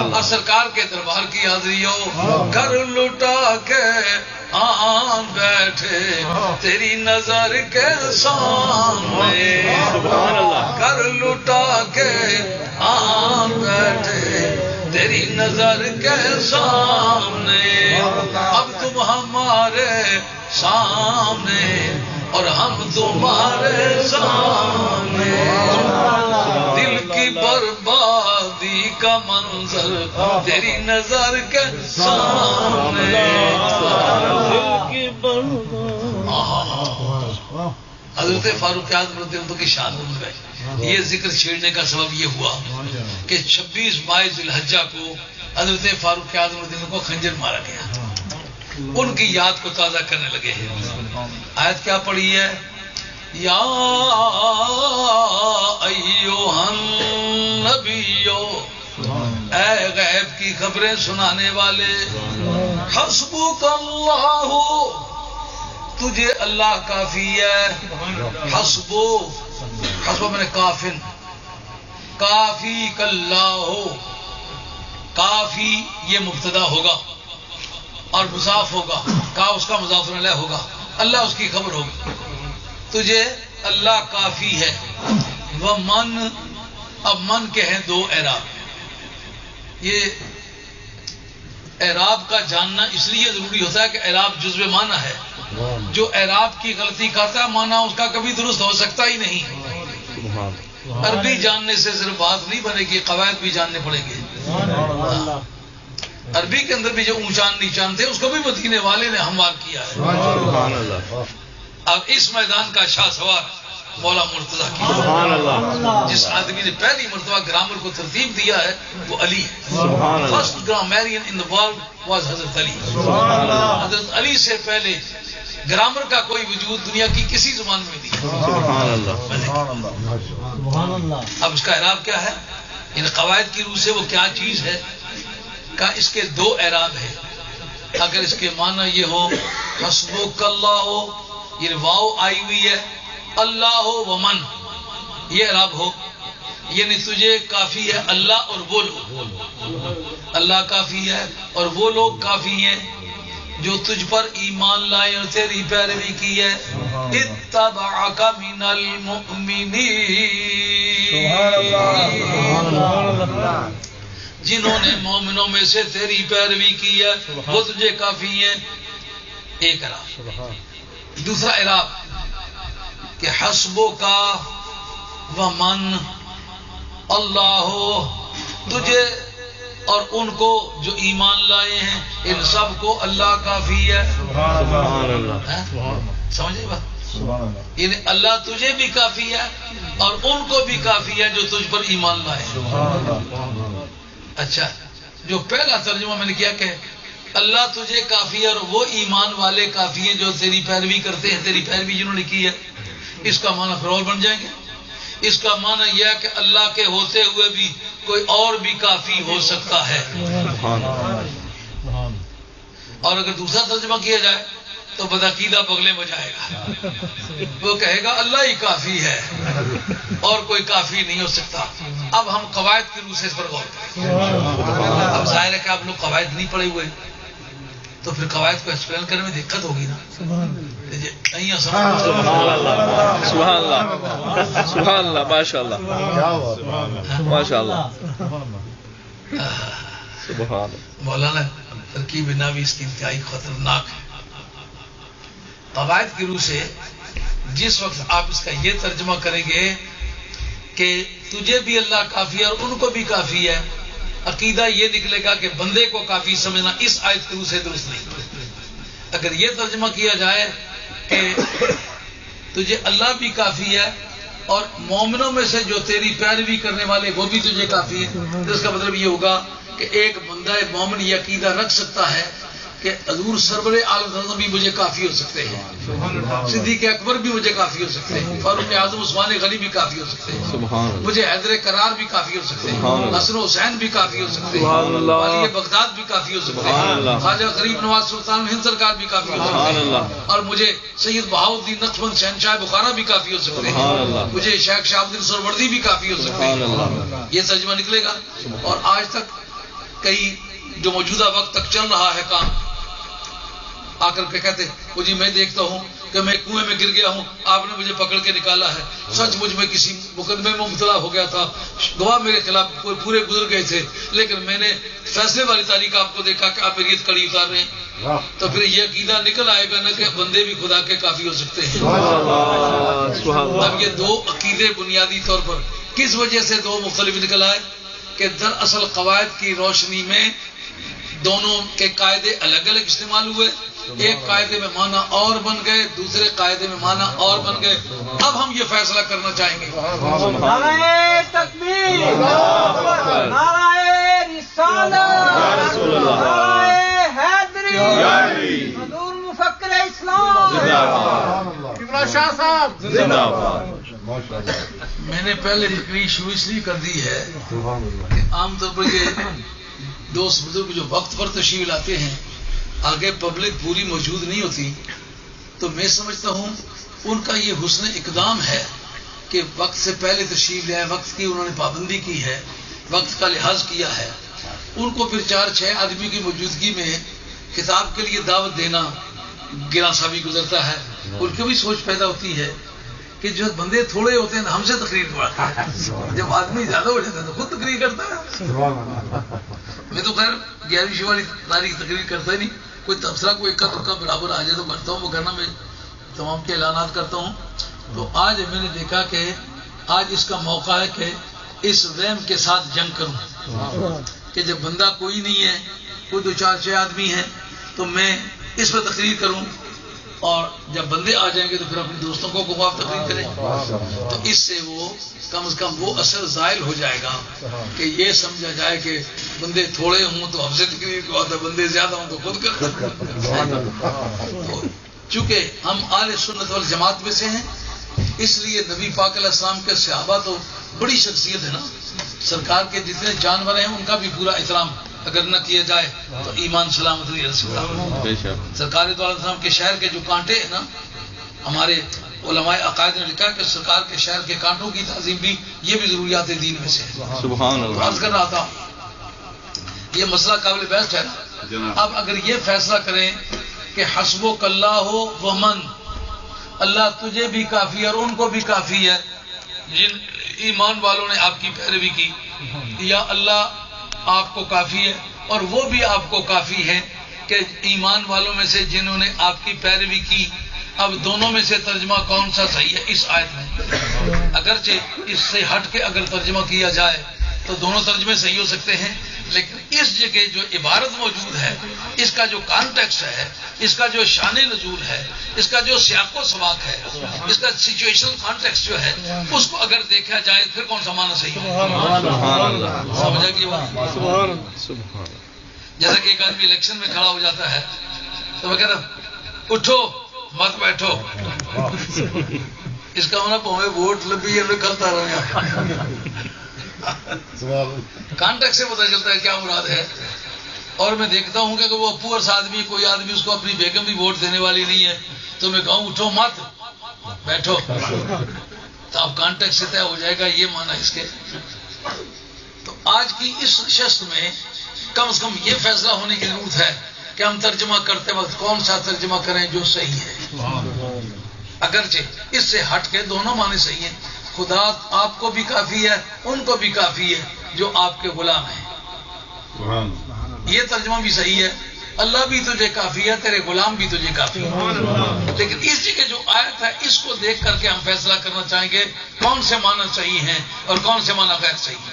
اور سرکار کے دربار کی حاضری ہو. گھر لٹا کے آن بیٹھے تیری نظر کے سامنے، گھر لٹا کے آن بیٹھے تیری نظر کے سامنے. اب تم ہمارے سامنے اور ہم تمہارے سامنے، دل کی بربادی کا منظر تیری نظر کے سامنے. حضرت فاروق اعظم رضی اللہ کی شہادت میں یہ ذکر چھیڑنے کا سبب یہ ہوا کہ 26 22 ذی الحجہ کو حضرت فاروق اعظم رضی اللہ کو خنجر مارا گیا. ان کی یاد کو تازہ کرنے لگے ہیں. آیت کیا پڑھی ہے؟ یا ایھا النبیو، اے غیب کی خبریں سنانے والے، حسبک اللہ، تجھے اللہ کافی ہے. حسب میں نے کافن، کافی کاللہ، کافی یہ مبتدا ہوگا اور مضاف ہوگا، کا اس کا مضاف الیہ ہوگا، اللہ اس کی خبر ہوگی. تجھے اللہ کافی ہے. وہ من، اب من کے ہیں دو اعراب. یہ اعراب کا جاننا اس لیے ضروری ہوتا ہے کہ اعراب جزو معنی ہے. جو اعراب کی غلطی کرتا ہے معنی اس کا کبھی درست ہو سکتا ہی نہیں. عربی جاننے سے صرف بات نہیں بنے گی، قواعد بھی جاننے پڑیں گے. عربی کے اندر بھی جو اونچان نیچان تھے اس کو بھی مدینے والے نے ہموار کیا ہے. اب اس میدان کا شاہ سوار مولا مرتضیٰ کی، جس آدمی نے پہلی مرتبہ گرامر کو ترتیب دیا ہے وہ علی ہے. First grammarian in the world was Hazrat Ali. حضرت علی سے پہلے گرامر کا کوئی وجود دنیا کی کسی زبان میں نہیں. اب اس کا اعراب کیا ہے؟ ان قواعد کی روح سے وہ کیا چیز ہے؟ کہ اس کے دو اعراب ہیں. اگر اس کے معنی یہ ہو حسبک اللہ ہو، یہ واو آئی ہوئی ہے، اللہ ہو ومن، یہ اعراب ہو، یعنی تجھے کافی ہے اللہ اور وہ لوگ. اللہ کافی ہے اور وہ لوگ کافی ہیں جو تجھ پر ایمان لائے اور تیری پیروی کی ہے. اتبعک من المؤمنین، جنہوں نے مومنوں میں سے تیری پیروی کی ہے وہ تجھے کافی ہیں. ایک اعراب. دوسرا اعراب کہ حسبو کا ومن اللہ، تجھے اور ان کو جو ایمان لائے ہیں ان سب کو اللہ کافی ہے. سمجھے بات؟ یعنی اللہ تجھے بھی کافی ہے اور ان کو بھی کافی ہے جو تجھ پر ایمان لائے. اچھا، جو پہلا ترجمہ میں نے کیا کہ اللہ تجھے کافی ہے اور وہ ایمان والے کافی ہیں جو تیری پیروی کرتے ہیں، تیری پیروی جنہوں نے کی ہے، اس کا معنی پھر اور بن جائیں گے. اس کا معنی یہ ہے کہ اللہ کے ہوتے ہوئے بھی کوئی اور بھی کافی ہو سکتا ہے. اور اگر دوسرا ترجمہ کیا جائے تو بدعقیدہ بغلے بجائے گا، وہ کہے گا اللہ ہی کافی ہے اور کوئی کافی نہیں ہو سکتا. اب ہم قواعد کی روح سے اس پر غور کریں. اب ظاہر ہے کہ آپ لوگ قواعد نہیں پڑھے ہوئے تو پھر قواعد کو ایکسپلین کرنے میں دقت ہوگی نا. سبحان اللہ سبحان اللہ ماشاء اللہ ماشاء اللہ. مولانا ترکیب ناوی اس کی انتہائی خطرناک ہے. قواعد کی روح سے جس وقت آپ اس کا یہ ترجمہ کریں گے کہ تجھے بھی اللہ کافی ہے اور ان کو بھی کافی ہے، عقیدہ یہ نکلے گا کہ بندے کو کافی سمجھنا اس آیت کی روح سے درست نہیں. اگر یہ ترجمہ کیا جائے کہ تجھے اللہ بھی کافی ہے اور مومنوں میں سے جو تیری پیروی کرنے والے وہ بھی تجھے کافی ہے، تو اس کا مطلب یہ ہوگا کہ ایک بندہ مومن یہ عقیدہ رکھ سکتا ہے کہ حضور سرور عالم بھی مجھے کافی ہو سکتے ہیں، صدیق اکبر بھی مجھے کافی ہو سکتے ہیں، فاروق اعظم عثمان غنی بھی کافی ہو سکتے ہیں، مجھے حیدر کرار بھی کافی ہو سکتے ہیں، حسن حسین بھی کافی ہو سکتے ہیں، علی بغداد بھی کافی ہو سکتے ہیں، خواجہ غریب نواز سلطان ہند سرکار بھی کافی ہو سکتے ہیں، اور مجھے سید بہاؤالدین نقشبند شہنشاہ بخارا بھی کافی ہو سکتے ہیں، مجھے شیخ شہاب الدین سہروردی بھی کافی ہو سکتے ہیں. یہ ترجمہ نکلے گا. اور آج تک کئی جو موجودہ وقت تک چل رہا ہے کام آ کر کے کہتے وہ جی میں دیکھتا ہوں کہ میں کنویں میں گر گیا ہوں، آپ نے مجھے پکڑ کے نکالا ہے، سچ مجھ میں کسی مقدمے میں مبتلا ہو گیا تھا، گواہ میرے خلاف پورے گزر گئے تھے، لیکن میں نے فیصلے والی تاریخ آپ کو دیکھا کہ آپ میری کڑی اتار رہے ہیں. تو پھر یہ عقیدہ نکل آئے گا نا کہ بندے بھی خدا کے کافی ہو سکتے ہیں. اب یہ دو عقیدے بنیادی طور پر کس وجہ سے دو مختلف نکل آئے کہ دراصل قواعد کی روشنی میں دونوں کے قاعدے الگ الگ استعمال ہوئے. ایک قاعدے میں معنی اور بن گئے، دوسرے قاعدے میں معنی اور بن گئے. اب ہم یہ فیصلہ کرنا چاہیں گے. نعرہ تکبیر، نعرہ رسالت، نعرہ حیدری، حضور مفکر اسلام ابراہیم شاہ صاحب زندہ باد. میں نے پہلے تقریر شروع اس لیے کر دی ہے کہ عام طور پر یہ دوست بزرگ جو وقت پر تشریف لاتے ہیں آگے پبلک پوری موجود نہیں ہوتی، تو میں سمجھتا ہوں ان کا یہ حسن اقدام ہے کہ وقت سے پہلے تشریف لے آئے، وقت کی انہوں نے پابندی کی ہے، وقت کا لحاظ کیا ہے. ان کو پھر 4-6 آدمی کی موجودگی میں کتاب کے لیے دعوت دینا گراں ثابت گزرتا ہے. ان کی بھی سوچ پیدا ہوتی ہے کہ جو بندے تھوڑے ہوتے ہیں ہم سے تقریر کرواتا ہے، جب آدمی زیادہ ہو جاتا ہے تو خود تقریر کرتا ہے. میں تو خیر 11ویں والی تاریخ تقریر کرتا ہی نہیں، کوئی تبصرہ کوئی اکا دکا برابر آ جائے تو کرتا ہوں، وہ کرنا میں تمام کے اعلانات کرتا ہوں. تو آج میں نے دیکھا کہ آج اس کا موقع ہے کہ اس وہم کے ساتھ جنگ کروں کہ جب بندہ کوئی نہیں ہے، کوئی 2-4-6 آدمی ہیں تو میں اس پر تقریر کروں، اور جب بندے آ جائیں گے تو پھر اپنے دوستوں کو گواہ تقریر کریں. تو اس سے وہ کم از کم وہ اثر زائل ہو جائے گا کہ یہ سمجھا جائے کہ بندے تھوڑے ہوں تو ہم سے تقریر کرواتا ہے، بندے زیادہ ہوں تو خود کرتا. چونکہ ہم اہل سنت والجماعت میں سے ہیں، اس لیے نبی پاک علیہ السلام کے صحابہ تو بڑی شخصیت ہے نا، سرکار کے جتنے جانور ہیں ان کا بھی پورا احترام اگر نہ کیا جائے تو ایمان سلامت نہیں رہ سکتا. سرکار دو علیہ السلام کے شہر کے جو کانٹے ہیں نا، ہمارے علماء عقائد نے لکھا کہ سرکار کے شہر کے کانٹوں کی تعظیم بھی یہ بھی ضروریات دین میں سے ہے. سبحان اللہ. عرض کر رہا تھا یہ مسئلہ قابل بحث ہے. اب اگر یہ فیصلہ کریں کہ حسبک اللہ ہو ومن، اللہ تجھے بھی کافی ہے اور ان کو بھی کافی ہے جن ایمان والوں نے آپ کی پیروی کی، یا اللہ آپ کو کافی ہے اور وہ بھی آپ کو کافی ہے کہ ایمان والوں میں سے جنہوں نے آپ کی پیروی کی. اب دونوں میں سے ترجمہ کون سا صحیح ہے اس آیت میں؟ اگرچہ اس سے ہٹ کے اگر ترجمہ کیا جائے تو دونوں ترجمے صحیح ہو سکتے ہیں، لیکن اس جگہ جو عبارت موجود ہے، اس کا جو کانٹیکسٹ ہے، اس کا جو شان نزول ہے، اس کا جو سیاق و سباق ہے، اس کا سچویشن کانٹیکسٹ جو ہے، اس کو اگر دیکھا جائے پھر کون سا معنی صحیح ہے؟ سمجھا کہ بات؟ جیسا کہ ایک آدمی الیکشن میں کھڑا ہو جاتا ہے تو وہ کہتا اٹھو مت بیٹھو، اس کا مطلب ہمیں ووٹ لبی ہے کرتا رہے کانٹیکٹ سے پتہ چلتا ہے کیا مراد ہے. اور میں دیکھتا ہوں کہ وہ پورس آدمی کوئی آدمی اس کو اپنی بیگم بھی ووٹ دینے والی نہیں ہے تو میں کہوں اٹھو مت بیٹھو تو اب کانٹیکٹ سے طے ہو جائے گا یہ معنی اس کے. تو آج کی اس نشست میں کم از کم یہ فیصلہ ہونے کی ضرورت ہے کہ ہم ترجمہ کرتے وقت کون سا ترجمہ کریں جو صحیح ہے. اگرچہ اس سے ہٹ کے دونوں معنی صحیح ہیں. خدا آپ کو بھی کافی ہے ان کو بھی کافی ہے جو آپ کے غلام ہیں. یہ ترجمہ بھی صحیح ہے. اللہ بھی تجھے کافی ہے تیرے غلام بھی تجھے کافی ہے. لیکن اسی کے جو آیت ہے اس کو دیکھ کر کے ہم فیصلہ کرنا چاہیں گے کون سے معنی صحیح ہیں اور کون سے معنی غیر صحیح ہیں.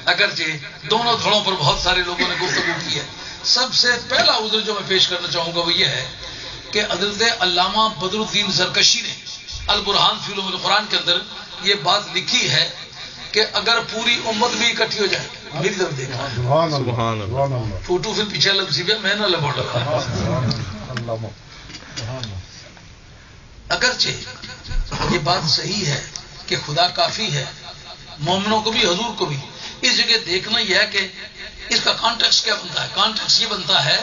اگرچہ دونوں دھڑوں پر بہت سارے لوگوں نے گفتگو کی ہے. سب سے پہلا عذر جو میں پیش کرنا چاہوں گا وہ یہ ہے کہ حضرت علامہ بدر الدین زرکشی نے البرہان فی علوم القرآن کے اندر یہ بات لکھی ہے کہ اگر پوری امت بھی اکٹھی ہو جائے میری طرف دیکھا فوٹو پھر پیچھے لفظی پہ میں نہ لپٹ رکھا. اگرچہ یہ بات صحیح ہے کہ خدا کافی ہے مومنوں کو بھی حضور کو بھی. اس جگہ دیکھنا یہ ہے کہ اس کا کانٹیکس کیا بنتا ہے. کانٹیکس یہ بنتا ہے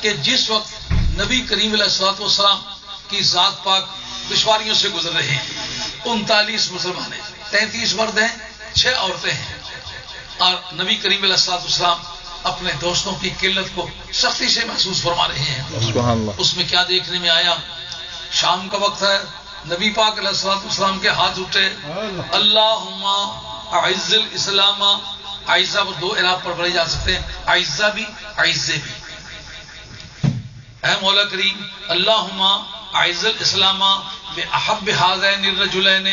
کہ جس وقت نبی کریم علیہ الصلوۃ والسلام کی ذات پاک دشواریوں سے گزر رہے ہیں 39 مسلمان ہیں 33 مرد ہیں 6 عورتیں ہیں اور نبی کریم علیہ الصلوۃ والسلام اپنے دوستوں کی قلت کو سختی سے محسوس فرما رہے ہیں. سبحان اللہ. اس میں کیا دیکھنے میں آیا شام کا وقت ہے نبی پاک علیہ الصلوۃ والسلام کے ہاتھ اٹھے اللہم اعز الاسلام. عائزہ وہ 2 اعراب پر پڑھے جا سکتے ہیں عائزہ بھی عائزے بھی. اے مولا کریم اللہم اعز الاسلام باحب ہذین الرجلین.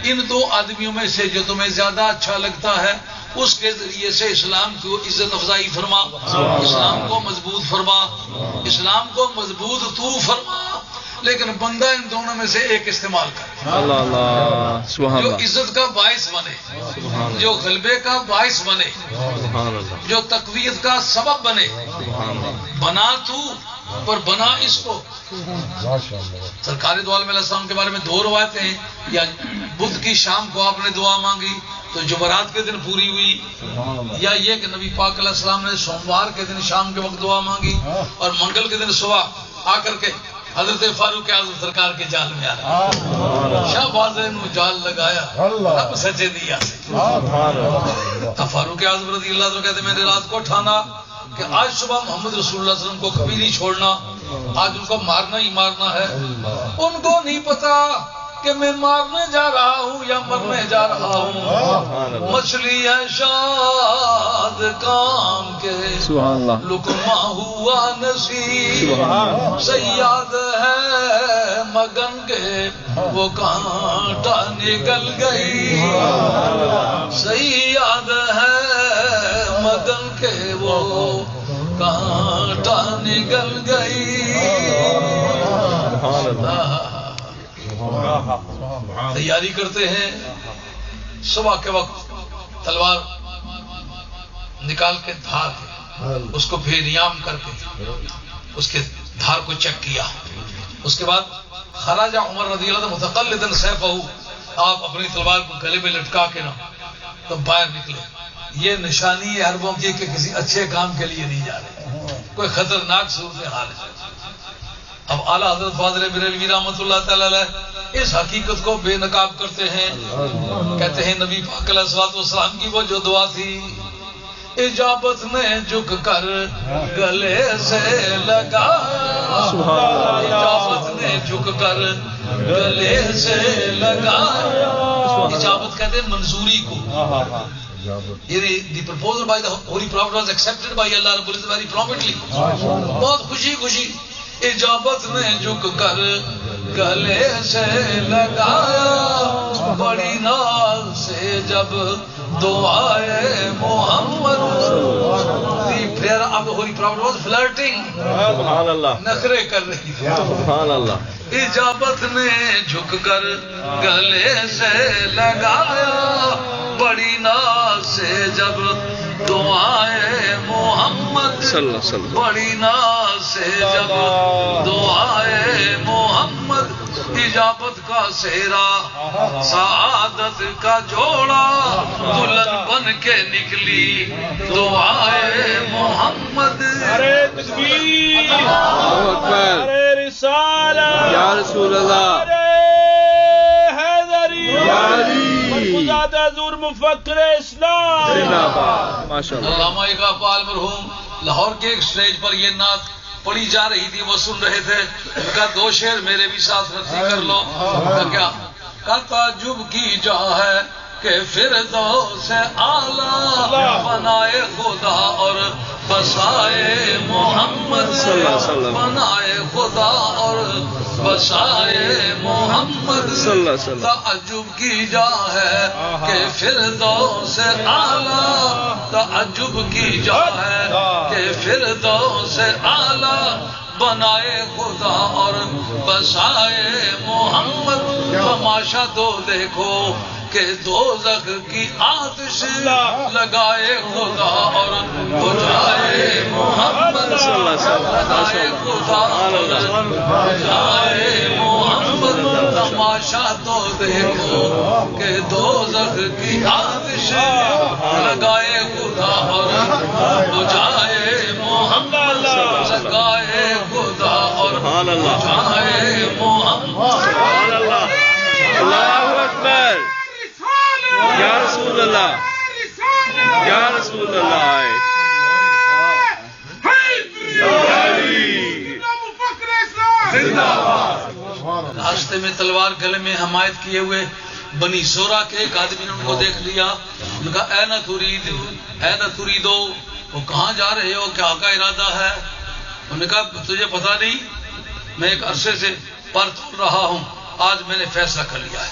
ان 2 آدمیوں میں سے جو تمہیں زیادہ اچھا لگتا ہے اس کے ذریعے سے اسلام کو عزت افزائی فرما اسلام کو مضبوط فرما اسلام کو مضبوط تو فرما. لیکن بندہ ان دونوں میں سے ایک استعمال کر جو عزت کا باعث بنے جو غلبے کا باعث بنے جو تقویت کا سبب بنے. بنا تو پر بنا اس کو. سرکار دو عالم علیہ السلام کے بارے میں 2 روایتیں ہیں. یا بدھ کی شام کو آپ نے دعا مانگی تو جمعرات کے دن پوری ہوئی یا یہ کہ نبی پاک علیہ السلام نے سوموار کے دن شام کے وقت دعا مانگی اور منگل کے دن صبح آ کر کے حضرت فاروق اعظم سرکار کے جال میں آ رہا شاہ بازے نو جال لگایا رب سچے دیا سے. فاروق اعظم رضی اللہ عنہ کہتے میں نے رات کو ٹھانا کہ آج صبح محمد رسول اللہ صلی اللہ علیہ وسلم کو کبھی نہیں چھوڑنا آج ان کو مارنا ہی مارنا ہے. ان کو نہیں پتا کہ میں مارنے جا رہا ہوں یا مرنے جا رہا ہوں. مچھلی ہے شاد کام کے لقمہ ہوا نصیب صیاد ہے مگن کے وہ کانٹا نکل گئی. صیاد ہے مگن کے وہ کانٹا نکل گئی. تیاری کرتے ہیں صبح کے وقت تلوار نکال کے دھار کے اس کو بے نیام کر کے اس کے دھار کو چیک کیا. اس کے بعد خراج عمر رضی اللہ عنہ متقلدا سیفہ آپ اپنی تلوار کو گلے میں لٹکا کے نا تو باہر نکلے. یہ نشانی ہے عربوں کی کہ کسی اچھے کام کے لیے نہیں جا رہے کوئی خطرناک صورتحال ہے. اب اعلیٰ حضرت فاضل بریلوی رحمۃ اللہ تعالی علیہ اس حقیقت کو بے نقاب کرتے ہیں. کہتے ہیں نبی پاک علیہ الصلوۃ والسلام کی وہ جو دعا تھی اجابت میں جھک کر گلے سے لگا. اجابت نے جھک کر گلے سے لگا. اجابت کہتے ہیں منظوری کو. The proposal by the Holy Prophet was accepted by Allah Rabbul Izzat very promptly. بہت خوشی خوشی اجابت نے جھک کر گلے سے لگایا. بڑی ناز سے جب دعائے محمد پھر اب ہولی پراپٹ واز فلرٹنگ نخرے کر رہی تھی. اجابت نے جھک کر گلے سے لگایا. بڑی ناز سے جب دعائے محمد بڑی ناز سے جب دعائے محمد اجابت کا سہرا سعادت کا جوڑا دلہن بن کے نکلی دعائے محمد ارے تکبیر ارے رسالت یا رسول اللہ خدادہ حضور مفکر اسلام زندہ باد ماشاءاللہ. علامہ اقبال مرحوم لاہور کے ایک سٹیج پر یہ نعت پڑھی جا رہی تھی، وہ سن رہے تھے. ان کا دو شعر میرے بھی ساتھ رتی کر لو. کیا تعجب کی جا ہے کہ فردوس اعلیٰ بنائے خدا اور بسائے محمد صلی اللہ علیہ وسلم بنائے خدا اور بسائے محمد صلی اللہ علیہ وسلم. تعجب کی جا ہے کہ فردوس اعلیٰ تعجب کی جا ہے کہ فردوس اعلیٰ بنائے خدا اور بسائے محمد. تماشا تو دیکھو کہ دوزخ کی آتش لگائے خدا اور بجھائے محمد صلی اللہ علیہ وسلم. لگائے خدا اور بجھائے محمد. تماشا تو دیکھو کہ دوزخ کی آتش لگائے خدا اور بجھائے محمد لگائے خدا اور بجھائے محمد. سبحان اللہ اللہ اکبر یا رسول اللہ یا رسول اللہ راستے میں تلوار گلے میں حمایت کیے ہوئے بنی زورا کے ایک آدمی نے ان کو دیکھ لیا. ان کا اے نہ تریدو وہ کہاں جا رہے ہو، کیا کا ارادہ ہے؟ انہوں نے کہا تجھے پتا نہیں، میں ایک عرصے سے پر تول رہا ہوں، آج میں نے فیصلہ کر لیا ہے.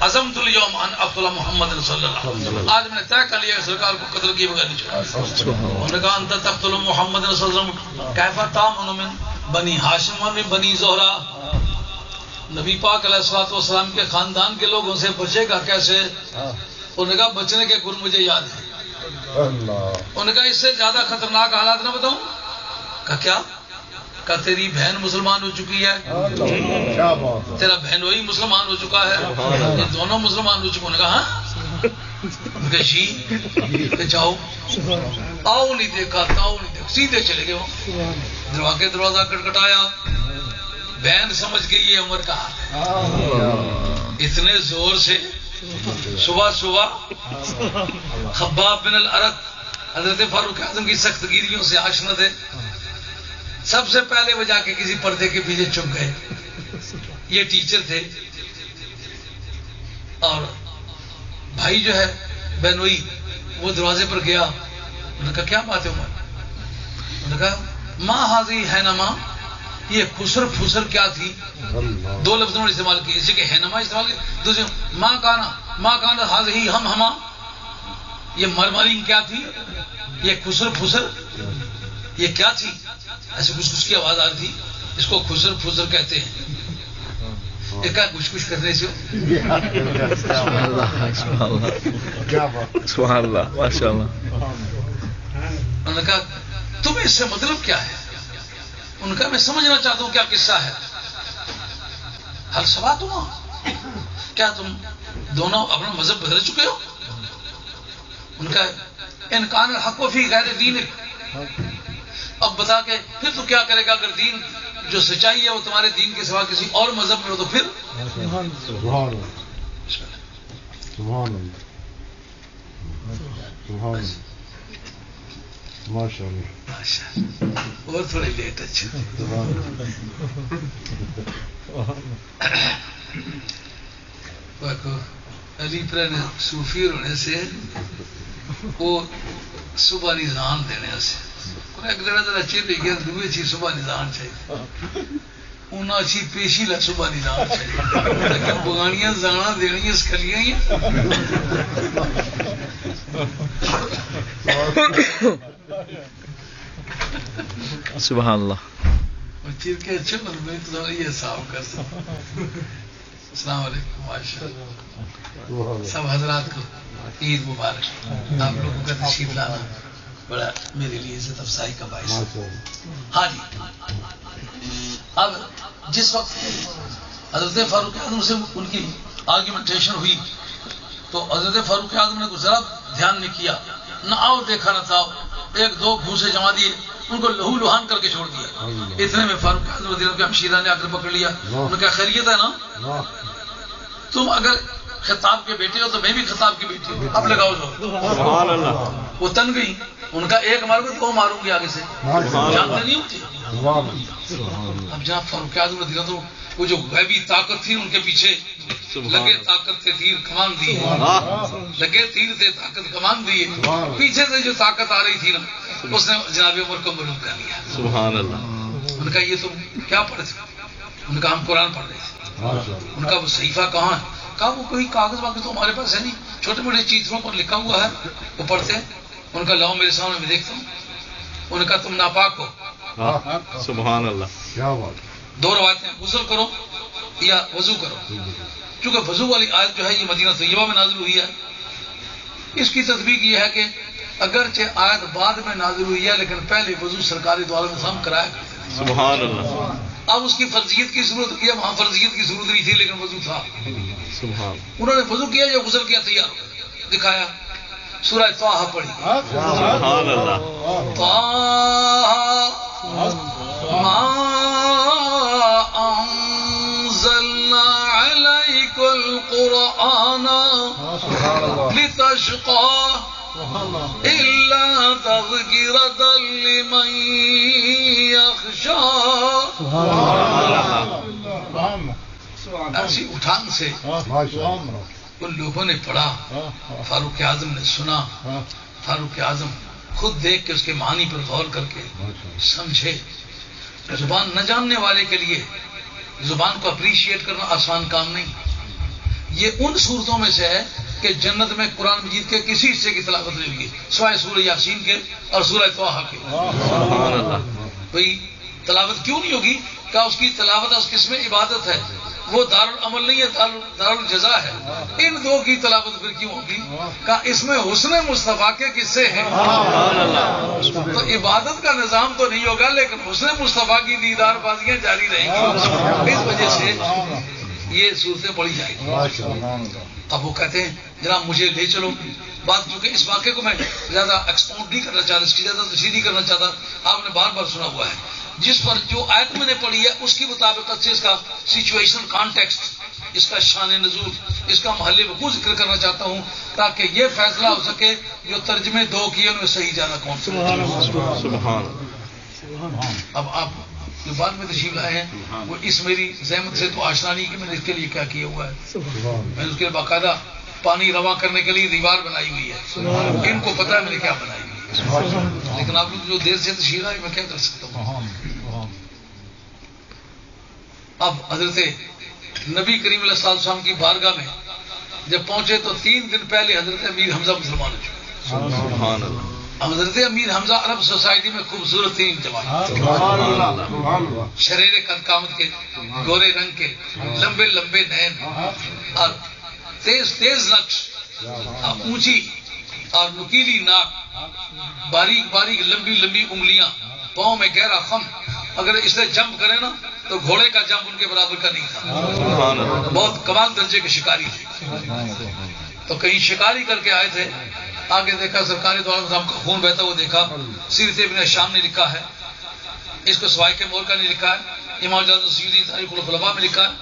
عزمت الیوم ان اقتل محمد صلی اللہ علیہ وسلم. آج میں نے طے کر لیا کہ سرکار کو قتل کیے بغیر نہیں چھوڑا. انہوں نے کہا انت تقتل محمد صلی اللہ علیہ وسلم کیف تامن من بنی ہاشم و من بنی زہرا. نبی پاک علیہ الصلوۃ والسلام کے خاندان کے لوگوں سے بچے گا کیسے؟ انہوں نے کہا بچنے کے گن مجھے یاد ہے. انہوں نے کہا اس سے زیادہ خطرناک حالات نہ بتاؤں؟ کہا کیا؟ کہا تیری بہن مسلمان ہو چکی ہے، تیرا بہنوئی مسلمان ہو چکا ہے، یہ دونوں مسلمان ہو چکے. انہوں نے کہا ہاں کہ جی کہ جاؤ. آؤ نہیں دیکھا تاؤ نہیں دیکھا، سیدھے چلے گئے. وہ دروازہ کٹکھٹایا، بہن سمجھ گئی یہ عمر کا حال. اتنے زور سے صبح خباب بن الارت حضرت فاروق اعظم کی سخت گیریوں سے آشنا تھے. سب سے پہلے وہ جا کے کسی پردے کے پیچھے چھپ گئے. یہ ٹیچر تھے اور بھائی جو ہے بہنوئی وہ دروازے پر گیا. انہوں نے کہا کیا بات ہے عمر؟ انہوں نے کہا ماں حاضی ہے نا ماں، یہ خسر پھسر کیا تھی؟ دو لفظوں نے استعمال کیے، اسی کے ہے نما استعمال کیا. دوسرے ماں کانا حاضی ہم ہما، یہ مرمرنگ کیا تھی؟ یہ خسر پھسر یہ کیا تھی؟ ایسے کچھ کچھ کی آواز آ رہی تھی. اس کو خسر پھسر کہتے ہیں. ایک کچھ کچھ کرنے سے سبحان اللہ ماشاء اللہ. انہوں نے کہا تمہیں اس سے مطلب کیا ہے؟ ان کا میں سمجھنا چاہتا ہوں کیا قصہ ہے. حل سوات ہوا، کیا تم دونوں اپنا مذہب بدل چکے ہو؟ ان کا انکان الحق و فی غیر دین. اب بتا کے پھر تو کیا کرے گا اگر دین جو سچائی ہے وہ تمہارے دین کے سوا کسی اور مذہب میں ہو تو پھر؟ اور تھوڑی لیٹ. اچھا علی پر صوفی ہونے سے وہ صبح نظام دینے سے ایک ذرا اچھی دیکھیے دوسری اچھی صبح نظام چاہیے انہیں اچھی پیشی لا صبح نظام چاہیے لیکن بگانیاں زانا دینی سکلیاں ہی سبحان اللہ. چیر کے اچھے من میں تو یہ صاف کر سکتا. السلام علیکم ماشاءاللہ. سب حضرات کو عید مبارک. آپ لوگوں کا تشریف لانا بڑا میرے لیے عزت افزائی کا باعث. ہاں جی اب جس وقت حضرت فاروق اعظم سے ان کی آرگیومنٹیشن ہوئی تو حضرت فاروق اعظم نے کچھ ذرا دھیان نہیں کیا، نہ آؤ دیکھا نہ تھا، ایک دو گھوسے جما دیے، ان کو لہو لہان کر کے چھوڑ دیا۔ اتنے میں فاروق اعظم رضی اللہ عنہ کے ہمشیرہ نے آ کر پکڑ لیا، انہوں نے کہا خیریت ہے نا، تم اگر خطاب کے بیٹے ہو تو میں بھی خطاب کی بیٹی ہوں، اب لگاؤ سبحان اللہ۔ وہ تن گئی، ان کا ایک ماروں گے تو ماروں گی آگے سے، جانتے نہیں ہوتی۔ اب جہاں فاروق اعظم رضی اللہ عنہ وہ جو غیبی طاقت تھی ان کے پیچھے لگے، طاقت تھے تیر کمان دیے، لگے تیر تھے طاقت کمان دیے، پیچھے سے جو طاقت آ رہی تھی نا اس نے جناب عمر کو ملوم کر لیا۔ سبحان اللہ۔ ان کا یہ تم کیا پڑھے تھے؟ ان کا ہم قرآن پڑھ رہے تھے۔ ان کا وہ صحیفہ کہاں ہے؟ کہا وہ کوئی کاغذ واغذ تو ہمارے پاس ہے نہیں، چھوٹے موٹے چیزوں پر لکھا ہوا ہے وہ پڑھتے ہیں۔ ان کا لاؤ میرے سامنے میں دیکھتا ہوں۔ ان کا تم ناپاک ہو۔ سبحان اللہ۔ کیا بات، دو روایتیں، غسل کرو یا وضو کرو، چونکہ وضو والی آیت جو ہے یہ مدینہ طیبہ میں نازل ہوئی ہے۔ اس کی تطبیق یہ ہے کہ اگرچہ آیت بعد میں نازل ہوئی ہے لیکن پہلے وضو سرکاری دو عالم اسلام کرایا کرتے تھے۔ سبحان اللہ۔ اب اس کی فرضیت کی ضرورت کیا، وہاں فرضیت کی ضرورت نہیں تھی لیکن وضو تھا۔ سبحان انہوں نے وضو کیا یا غسل کیا، تیار ہو گئے، دکھایا، سورہ طٰہٰ پڑھی، سبحان اللہ۔ طٰہٰ ما انزلنا علیک القرآن لتشقى الا تذکرۃ لمن یخشی۔ ایسی اٹھان سے ان لوگوں نے پڑھا، فاروق اعظم نے سنا، فاروق اعظم خود دیکھ کے اس کے معنی پر غور کر کے سمجھے۔ زبان نہ جاننے والے کے لیے زبان کو اپریشیٹ کرنا آسان کام نہیں۔ یہ ان صورتوں میں سے ہے کہ جنت میں قرآن مجید کے کسی حصے کی تلاوت نہیں ہوگی سوائے سورہ یاسین کے اور سورہ طٰہٰ کے۔ بھئی تلاوت کیوں نہیں ہوگی؟ کہ اس کی تلاوت اس قسم عبادت ہے، وہ دارالعمل نہیں ہے، دارالجزا ہے۔ ان دو کی تلاوت پھر کیوں ہوگی؟ کہ اس میں حسن مصطفیٰ کے قصے ہیں، تو عبادت کا نظام تو نہیں ہوگا لیکن حسن مصطفیٰ کی دیدار بازیاں جاری رہیں گی۔ اس وجہ سے یہ صورتیں پڑھی جائیں گی۔ اب وہ کہتے ہیں جناب مجھے لے چلو، بات چونکہ اس واقعے کو میں زیادہ ایکسپاؤنڈ نہیں کرنا چاہتا، اس کی زیادہ تشریح نہیں کرنا چاہتا، آپ نے بار بار سنا ہوا ہے۔ جس پر جو آیت میں نے پڑھی ہے اس کی مطابقت سے اس کا سچویشن کانٹیکسٹ، اس کا شان نزول، اس کا محل وقوع ذکر کرنا چاہتا ہوں تاکہ یہ فیصلہ ہو سکے جو ترجمے دو کیے ان میں صحیح جانا کون سا۔ سبحان۔ اب آپ جو بعد میں تشریف لائے ہیں وہ اس میری زحمت سے تو آشنا نہیں کہ میں نے اس کے لیے کیا کیا ہوا ہے۔ میں نے اس کے لیے باقاعدہ پانی رواں کرنے کے لیے دیوار بنائی ہوئی ہے، ان کو پتہ ہے میں نے کیا بنائی ہوئی ہے، لیکن آپ لوگ جو دیر سے تشریف آئے میں کیا کر سکتا ہوں۔ اب حضرت نبی کریم علیہ الصلوۃ والسلام کی بارگاہ میں جب پہنچے تو 3 دن پہلے حضرت امیر حمزہ مسلمان ہو چکے۔ سبحان اللہ۔ حضرت امیر حمزہ عرب سوسائٹی میں خوبصورت ترین جماعت، شریر قد قامت کے، گورے رنگ کے، لمبے لمبے نین اور تیز تیز نقش، اونچی اور نکیلی ناک، باریک باریک لمبی لمبی انگلیاں، پاؤں میں گہرا خم، اگر اس نے جمپ کرے نا تو گھوڑے کا جمپ ان کے برابر کا نہیں تھا۔ بہت کمال درجے کے شکاری تھے۔ تو کہیں شکاری کر کے آئے تھے، آگے دیکھا سرکاری دو عالم اسلام کا خون بہتا وہ دیکھا، سیرت ابن شام نے لکھا ہے، اس کو سوائے کے مورکا نے لکھا ہے، امام جلال سیوطی تاریخ الخلفاء میں لکھا ہے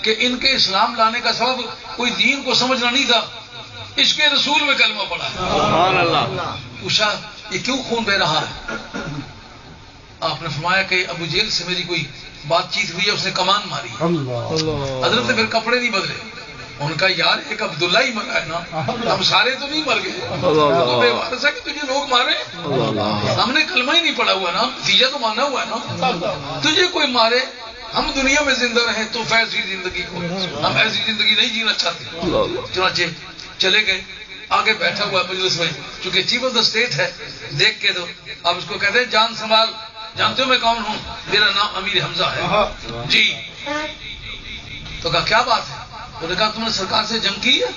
کہ ان کے اسلام لانے کا سبب کوئی دین کو سمجھنا نہیں تھا، عشق رسول میں کلمہ پڑا۔ سبحان اللہ۔ پوچھا یہ کیوں خون بہ رہا ہے؟ آپ نے فرمایا کہ ابو جہل سے میری کوئی بات چیت ہوئی ہے، اس نے کمان ماری۔ حضرت نے پھر کپڑے نہیں بدلے، ان کا یار ایک عبداللہ ہی مرا ہے نا، ہم سارے تو نہیں مر گئے، تو بے وارث ہے کہ تجھے لوگ مارے، ہم نے کلمہ ہی نہیں پڑھا ہوا نا، نتیجہ تو مانا ہوا ہے نا، تجھے کوئی مارے، ہم دنیا میں زندہ رہیں تو ایسی زندگی کو، ہم ایسی زندگی نہیں جینا چاہتے۔ چنانچہ چلے گئے، آگے بیٹھا ہوا مجلس میں، چونکہ چیف آف دا اسٹیٹ ہے، دیکھ کے تو اب اس کو کہتے ہیں جان سنبھال، جانتے ہو میں کون ہوں؟ میرا نام امیر حمزہ ہے جی۔ تو کہا کیا بات ہے؟ انہوں نے کہا تم نے سرکار سے جنگ کی ہے؟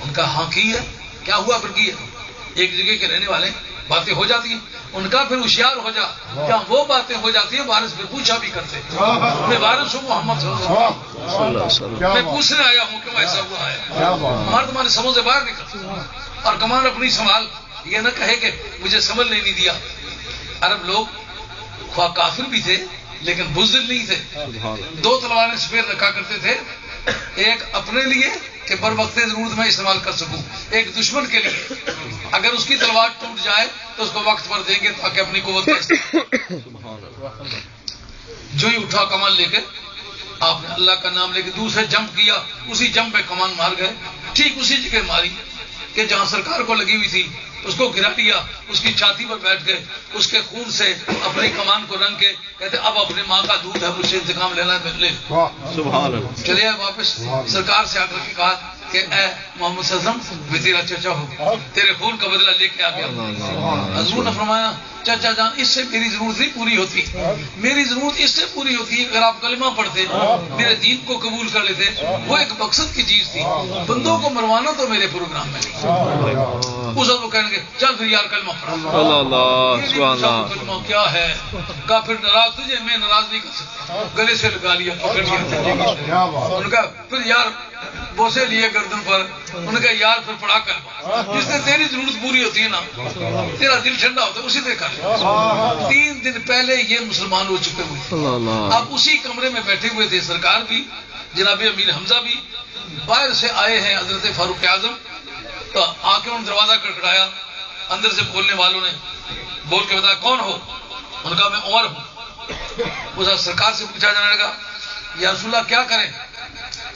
ان کا ہاں کی ہے۔ کیا ہوا پھر کی ہے؟ ایک جگہ کے رہنے والے باتیں ہو جاتی ہیں، ان کا پھر ہوشیار ہو جا، کیا وہ باتیں ہو جاتی ہیں وارث پھر پوچھا بھی کرتے میں وارث ہوں محمد صلی اللہ علیہ وسلم، میں پوچھنے آیا ہوں کیوں ایسا ہوا ہے. ہمارے تمہارے سمجھ سے باہر نکل اور کمان اپنی سنبھال. یہ نہ کہے کہ مجھے سنبھل نہیں دیا. عرب لوگ خواہ کافر بھی تھے لیکن بزدل نہیں تھے. 2 تلواریں سپیر رکھا کرتے تھے, ایک اپنے لیے کہ بر وقت ضرورت میں استعمال کر سکوں, ایک دشمن کے لیے اگر اس کی تلوار ٹوٹ جائے تو اس کو وقت پر دیں گے تاکہ اپنی قوت کا. جو ہی اٹھا کمان لے کے آپ نے اللہ کا نام لے کے دوسرے جمپ کیا, اسی جمپ پہ کمان مار گئے. ٹھیک اسی جگہ ماری کہ جہاں سرکار کو لگی ہوئی تھی اس کو گرا دیا, اس کی چھاتی پر بیٹھ گئے, اس کے خون سے اپنی کمان کو رنگ کے کہتے اب اپنے ماں کا دودھ ہے مجھ سے انتقام لینا ہے لے. چلے آئے واپس سرکار سے آ کر کے کہا کہ اے محمد صلی اللہ علیہ وسلم میں تیرا چچا ہوں, تیرے خون کا بدلہ لے کے آ گیا. حضور نے فرمایا چچا جان اس سے میری ضرورت نہیں پوری ہوتی, میری ضرورت اس سے پوری ہوتی ہے اگر آپ کلمہ پڑھتے میرے دین کو قبول کر لیتے. وہ ایک مقصد کی چیز تھی, بندوں کو مروانا تو میرے پروگرام میں نہیں. اس وقت وہ کہیں گے چل پھر یار کلمہ پڑھا. کلمہ کیا ہے کہا پھر ناراض تجھے میں ناراض نہیں کر سکتا. گلے سے لگا لیا پکڑ لیا. ان کا پھر یار بوسے لیے گردن پر. ان کا یار پھر پڑھا کر جس سے تیری ضرورت پوری ہوتی ہے نا, تیرا دل ٹھنڈا ہوتا ہے اسی طرح کر. 3 دن پہلے یہ مسلمان ہو چکے ہوئے تھے. اب اسی کمرے میں بیٹھے ہوئے تھے سرکار بھی, جناب امیر حمزہ بھی. باہر سے آئے ہیں حضرت فاروق اعظم, تو آ کے انہوں نے دروازہ کھڑکھڑایا. اندر سے بولنے والوں نے بول کے بتایا کون ہو. ان کا میں عمر ہوں. اس سرکار سے پوچھا جانے لگا یا رسول اللہ کیا کریں.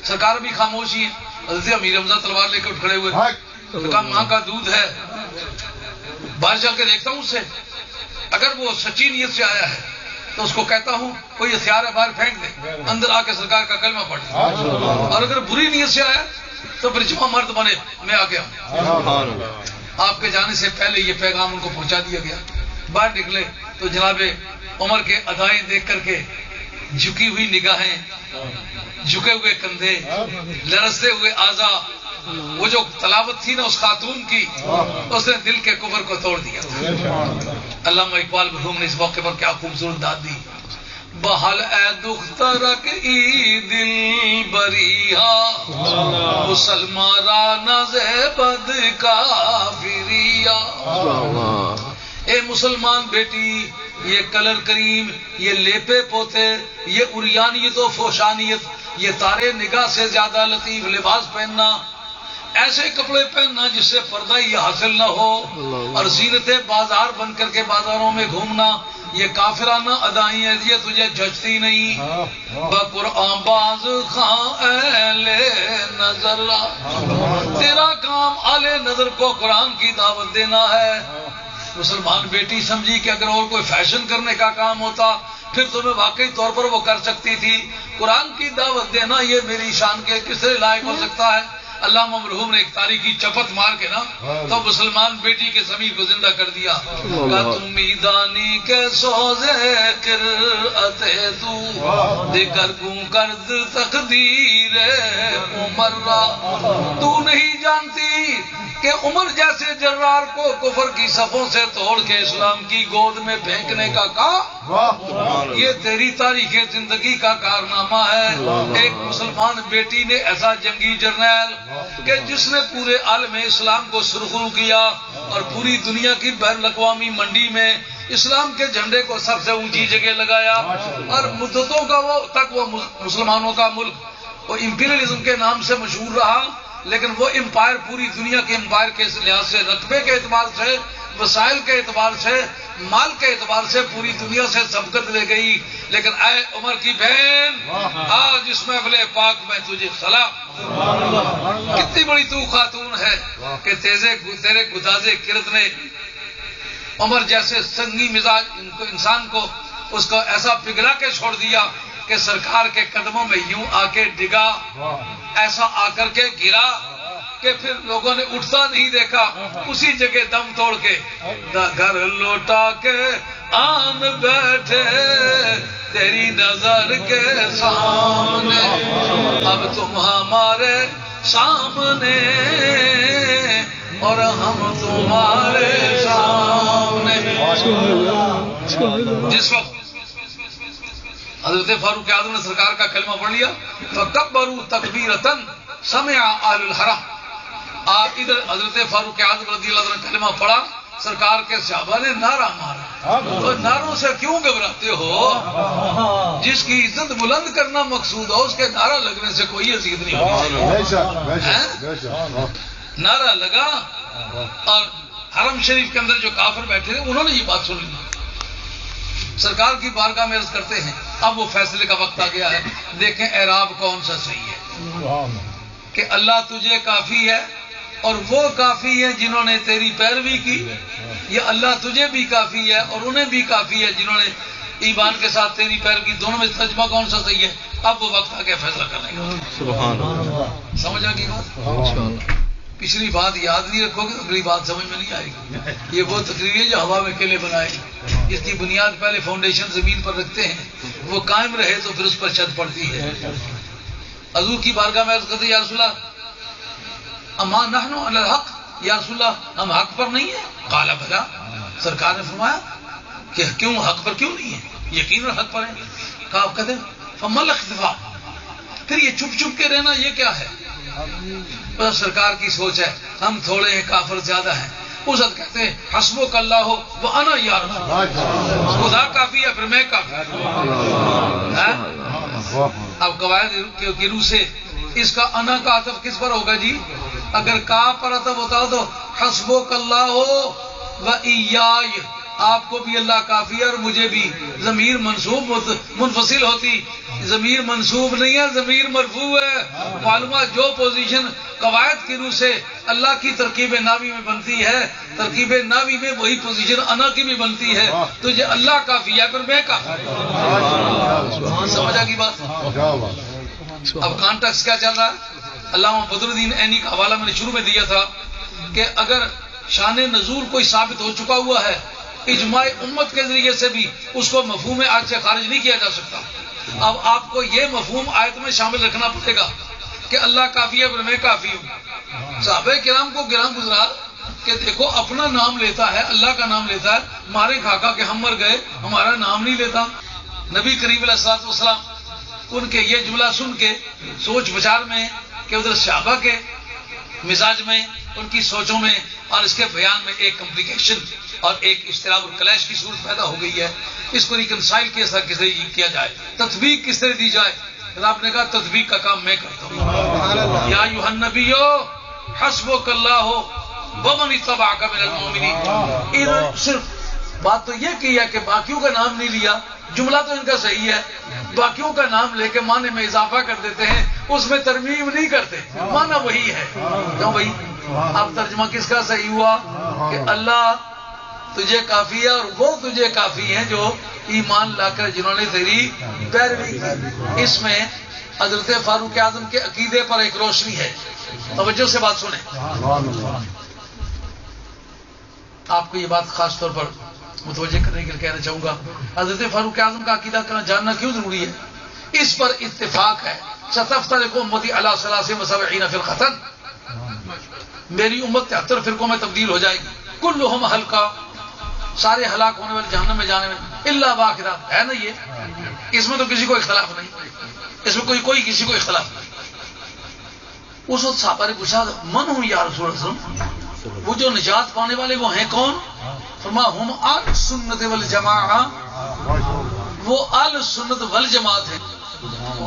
سرکار بھی خاموشی ہے. حضرت امیر حمزہ تلوار لے کے اٹھ کھڑے ہوئے. کہا ماں کا دودھ ہے, باہر چل کے دیکھتا ہوں اس سے, اگر وہ سچی نیت سے آیا ہے تو اس کو کہتا ہوں کوئی ہتھیار ہے باہر پھینک دے, اندر آ کے سرکار کا کلمہ پڑھ. اور اگر بری نیت سے آیا تو پھر جمع مرد بنے میں آ گیا. آپ کے جانے سے پہلے یہ پیغام ان کو پہنچا دیا گیا. باہر نکلے تو جناب عمر کے ادائیں دیکھ کر کے جھکی ہوئی نگاہیں, جھکے ہوئے کندھے, لرزتے ہوئے اعضاء, وہ جو تلاوت تھی نا اس خاتون کی, اس نے دل کے کفر کو توڑ دیا. علامہ اقبال مرحوم نے اس موقع پر کیا خوبصورت داد دی. بحال اے دخترک ای دل بریہا مسلمان را نزے بد کافریا. اے مسلمان بیٹی, یہ کلر کریم, یہ لیپے پوتے, یہ اریانیت و فوشانیت, یہ تارے نگاہ سے زیادہ لطیف لباس پہننا, ایسے کپڑے پہننا جس سے پردہ یہ حاصل نہ ہو, اور زینت بازار بن کر کے بازاروں میں گھومنا, یہ کافرانہ ادائیں ہیں, یہ تجھے جچتی نہیں. بقرآن باز خاں اہل نظر, تیرا کام اہل نظر کو قرآن کی دعوت دینا ہے. مسلمان بیٹی سمجھی کہ اگر اور کوئی فیشن کرنے کا کام ہوتا پھر تمہیں واقعی طور پر وہ کر سکتی تھی. قرآن کی دعوت دینا یہ میری شان کے کس طرح لائق ہو سکتا ہے. علامہ مرحوم نے ایک تاریخی چپت مار کے نا تو مسلمان بیٹی کے ضمیر کو زندہ کر دیا. تم میدانی کے سوزے قرأت تو دیکر گوں کرد تقدیر عمر را. تو نہیں جانتی کہ عمر جیسے جرار کو کفر کی صفوں سے توڑ کے اسلام کی گود میں پھینکنے کا کام یہ تیری تاریخ زندگی کا کارنامہ ہے. ایک مسلمان بیٹی نے ایسا جنگی جرنیل کہ جس نے پورے عالم اسلام کو سرخرو کیا اور پوری دنیا کی بین الاقوامی منڈی میں اسلام کے جھنڈے کو سب سے اونچی جگہ لگایا, اور مدتوں کا وہ مسلمانوں کا ملک وہ امپیریلزم کے نام سے مشہور رہا, لیکن وہ امپائر پوری دنیا کے امپائر کے لحاظ سے, رقبے کے اعتبار سے, وسائل کے اعتبار سے, مال کے اعتبار سے پوری دنیا سے سبقت لے گئی. لیکن اے عمر کی بہن, آج اس محفل پاک میں تجھے سلام. کتنی بڑی تو خاتون ہے کہ تیرے گدازے کرت نے عمر جیسے سنگی مزاج انسان کو اس کو ایسا پگھلا کے چھوڑ دیا کہ سرکار کے قدموں میں یوں آ کے ڈگا, ایسا آ کر کے گرا کہ پھر لوگوں نے اٹھتا نہیں دیکھا, اسی جگہ دم توڑ کے گھر لوٹا کے آن بیٹھے تیری نظر کے سامنے, اب تم ہمارے سامنے اور ہم تمہارے سامنے. جس وقت حضرت فاروق اعظم نے سرکار کا کلمہ پڑھ لیا، فکبروا تکبیرتن سمع اہل الحرم. آپ ادھر حضرت فاروق اعظم رضی اللہ عنہ نے کلمہ پڑھا، سرکار کے صحابہ نے نعرہ مارا. تو نعروں سے کیوں گھبراتے ہو؟ جس کی عزت بلند کرنا مقصود ہو اس کے نعرہ لگنے سے کوئی عزت نہیں ہوتی. نعرہ لگا اور حرم شریف کے اندر جو کافر بیٹھے تھے انہوں نے یہ بات سن لی. سرکار کی بارگاہ میں عرض کرتے ہیں اب وہ فیصلے کا وقت آ گیا ہے، دیکھیں اعراب کون سا صحیح ہے کہ اللہ تجھے کافی ہے اور وہ کافی ہے جنہوں نے تیری پیروی کی، یا اللہ تجھے بھی کافی ہے اور انہیں بھی کافی ہے جنہوں نے ایمان کے ساتھ تیری پیروی کی. دونوں میں ترجمہ کون سا صحیح ہے؟ اب وہ وقت آ گیا فیصلہ کرنے کا. سبحان اللہ. سمجھ آ گئی بات؟ پچھلی بات یاد نہیں رکھو گے تو اگلی بات سمجھ میں نہیں آئے گی. یہ وہ تقریر ہے جو ہوا میں قلعے بنائے گی. اس کی بنیاد پہلے فاؤنڈیشن زمین پر رکھتے ہیں، وہ قائم رہے تو پھر اس پر چھت پڑتی ہے. حضور کی بارگاہ میں عرض کرتے یا رسول اللہ اما نحن علی الحق، یا رسول اللہ ہم حق پر نہیں ہیں؟ قال بلا، سرکار نے فرمایا کہ کیوں حق پر کیوں نہیں ہے؟ یقیناً حق پر ہیں. کہا آپ کہتے ہیں فما الاختفاء، پھر یہ چھپ چھپ کے رہنا یہ کیا ہے؟ سرکار کی سوچ ہے ہم تھوڑے ہیں کافر زیادہ ہیں. اس وقت کہتے ہیں حسبک اللہ ہو وہ انا یا رسول اللہ، خدا کافی ہے پھر میں کافی. اب قواعد کی روح سے اس کا انا کا عطف کس پر ہوگا جی؟ اگر کا پر عطف ہوتا تو حسبک اللہ ہو و ایای، آپ کو بھی اللہ کافی ہے اور مجھے بھی. ضمیر منصوب منفصل ہوتی، ضمیر منصوب نہیں ہے، ضمیر مرفوع ہے. معلومات جو پوزیشن قواعد کی روح سے اللہ کی ترکیب ناوی میں بنتی ہے، ترکیب ناوی میں وہی پوزیشن انا کی بھی بنتی ہے. تجھے اللہ کافی ہے پر میں کافی. سمجھ آ گئی بات؟ اب کانٹیکس کیا چل رہا ہے؟ علامہ بدر الدین عینی کا حوالہ میں نے شروع میں دیا تھا کہ اگر شان نزول کوئی ثابت ہو چکا ہوا ہے اجماع امت کے ذریعے سے بھی اس کو مفہوم آیت سے خارج نہیں کیا جا سکتا. اب آپ کو یہ مفہوم آیت میں شامل رکھنا پڑے گا کہ اللہ کافی ہے پر میں کافی ہوں. صحابہ کرام کو گراں گزرا کہ دیکھو اپنا نام لیتا ہے، اللہ کا نام لیتا ہے، مارے کھا کھا کہ ہم مر گئے ہمارا نام نہیں لیتا. نبی کریم علیہ الصلوۃ والسلام ان کے یہ جملہ سن کے سوچ بچار میں کہ ادھر صحابہ کے مزاج میں، ان کی سوچوں میں اور اس کے بیان میں ایک کمپلیکیشن اور ایک اشتراک اور کلیش کی صورت پیدا ہو گئی ہے. اس کو ریکنسائل کس طرح کیا جائے، تطبیق کس طرح دی جائے؟ آپ نے کہا تطبیق کا کام میں کرتا ہوں. یا ایھا النبی حسبک اللہ ومن اتبعک من المؤمنین. صرف بات تو یہ کی ہے کہ باقیوں کا نام نہیں لیا، جملہ تو ان کا صحیح ہے، باقیوں کا نام لے کے معنی میں اضافہ کر دیتے ہیں، اس میں ترمیم نہیں کرتے، معنی وہی ہے. کیوں بھائی؟ اب ترجمہ کس کا صحیح ہوا کہ اللہ تجھے کافی ہے اور وہ تجھے کافی ہیں جو ایمان لا کر جنہوں نے تیری پیروی کی. اس میں حضرت فاروق اعظم کے عقیدے پر ایک روشنی ہے. توجہ سے بات سنیں، آپ کو یہ بات خاص طور پر متوجہ کرنے کے لیے کہنا چاہوں گا. حضرت فاروق اعظم کا عقیدہ کرنا جاننا کیوں ضروری ہے؟ اس پر اتفاق ہے ستفترق امتی علی 73 فرقۃ، میری امت 73 فرقوں میں تبدیل ہو جائے گی. کلہم ہلکا، سارے ہلاک ہونے والے جہنم میں جانے میں، الا واحدہ، ہے نا یہ؟ اس میں تو کسی کو اختلاف نہیں، اس میں کوئی کسی کو اختلاف نہیں. اس وقت صحابہ نے پوچھا من ہوں یا رسول اللہ، وہ جو نجات پانے والے وہ ہیں کون؟ فرمایا ہم اہل سنت والجماعہ، وہ اہل سنت والجماعت ہیں.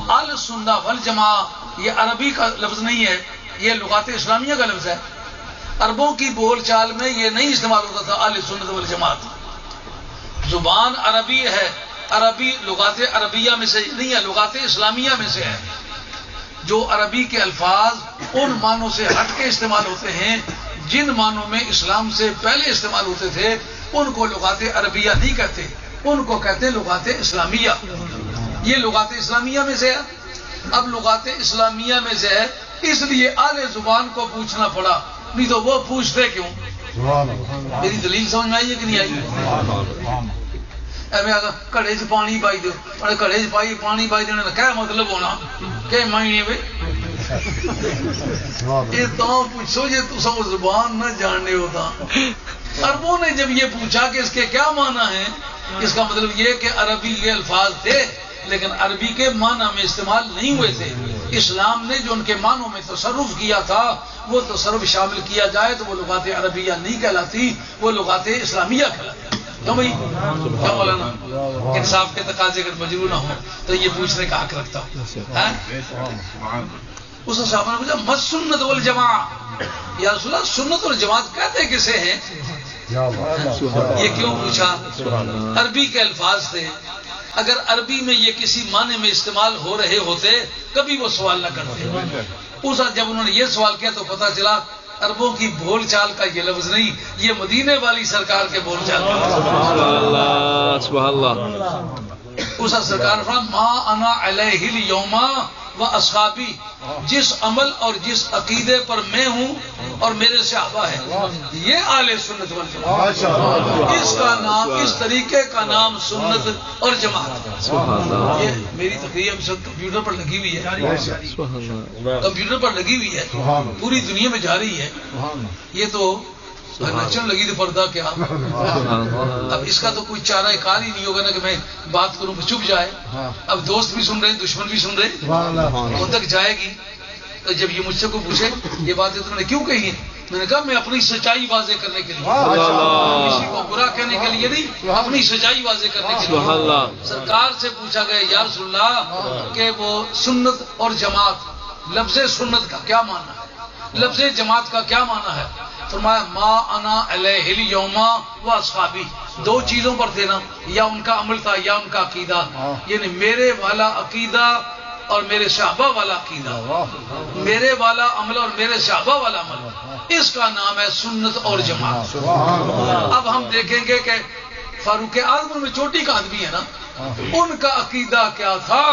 اہل سنت والجماعہ یہ عربی کا لفظ نہیں ہے، یہ لغات اسلامیہ کا لفظ ہے. عربوں کی بول چال میں یہ نہیں استعمال ہوتا تھا اہل سنت والجماعت. زبان عربی ہے، عربی لغات عربیہ میں سے نہیں ہے، لغات اسلامیہ میں سے ہے. جو عربی کے الفاظ ان معنوں سے ہٹ کے استعمال ہوتے ہیں جن معنوں میں اسلام سے پہلے استعمال ہوتے تھے، ان کو لغات عربیہ نہیں کہتے، ان کو کہتے ہیں لغات اسلامیہ. یہ لغات اسلامیہ میں سے ہے. اب لغات اسلامیہ میں سے ہے اس لیے اہل زبان کو پوچھنا پڑا، نہیں تو وہ پوچھتے کیوں؟ میری دلیل سمجھ میں آئی ہے کہ نہیں آئی؟ کڑے چ پانی پائی دو، کڑے چ پائی پانی پائی دینے کا کیا مطلب ہونا کہ معنی بھائی یہ تو پوچھو جی تو زبان نہ جاننے ہوتا. عربوں نے جب یہ پوچھا کہ اس کے کیا معنی ہے، اس کا مطلب یہ کہ عربی یہ الفاظ تھے لیکن عربی کے معنی میں استعمال نہیں ہوئے تھے. اسلام نے جو ان کے معنوں میں تصرف کیا تھا وہ تصرف شامل کیا جائے تو وہ لغات عربیہ نہیں کہلاتی, وہ لغات اسلامیہ کہلاتی. کیوں بھائی, کیا مولانا انصاف کے تقاضے اگر مجروح نہ ہو تو یہ پوچھنے کا حق رکھتا ہوں. اس صاحب نے پوچھا مس سنت والجماع, یا رسول اللہ سنت اور جماعت کہتے کسے ہیں؟ یہ کیوں پوچھا؟ عربی کے الفاظ تھے, اگر عربی میں یہ کسی معنی میں استعمال ہو رہے ہوتے کبھی وہ سوال نہ کرتے. اس وقت جب انہوں نے یہ سوال کیا تو پتا چلا عربوں کی بول چال کا یہ لفظ نہیں, یہ مدینے والی سرکار کے بول چال کا. سبحان اللہ. اس وقت سرکار فرمایا ما انا علیہ الیوم و اصحابی, جس عمل اور جس عقیدے پر میں ہوں اور میرے صحابہ ہیں, یہ اہل سنت والجماعت. اس کا نام, اس طریقے کا نام سنت اور جماعت. یہ میری تقریر سب کمپیوٹر پر لگی ہوئی ہے, کمپیوٹر پر لگی ہوئی ہے, پوری دنیا میں جا رہی ہے. یہ تو نچن لگی تھی پردہ کیا. اب اس کا تو کوئی چارہ کار ہی نہیں ہوگا نا کہ میں بات کروں کہ چپ جائے. اب دوست بھی سن رہے ہیں, دشمن بھی سن رہے ہیں, وہ تک جائے گی. تو جب یہ مجھ سے کوئی پوچھے یہ باتیں تم نے کیوں کہی ہیں, میں نے کہا میں اپنی سچائی واضح کرنے کے لیے, کسی کو برا کہنے کے لیے نہیں, اپنی سچائی واضح کرنے کے لیے. سرکار سے پوچھا گیا یا رسول اللہ کہ وہ سنت اور جماعت, لفظ سنت کا کیا معنی ہے, لفظ جماعت کا کیا معنی ہے؟ فرمایا ما انا علیہ الیوم و اصحابی, دو چیزوں پر تھے نا, یا ان کا عمل تھا یا ان کا عقیدہ, یعنی میرے والا عقیدہ اور میرے صحابہ والا عقیدہ, میرے والا عمل اور میرے صحابہ والا عمل, اس کا نام ہے سنت اور جماعت. اب ہم دیکھیں گے کہ فاروق اعظم میں چوٹی کا آدمی ہے نا, ان کا عقیدہ کیا تھا؟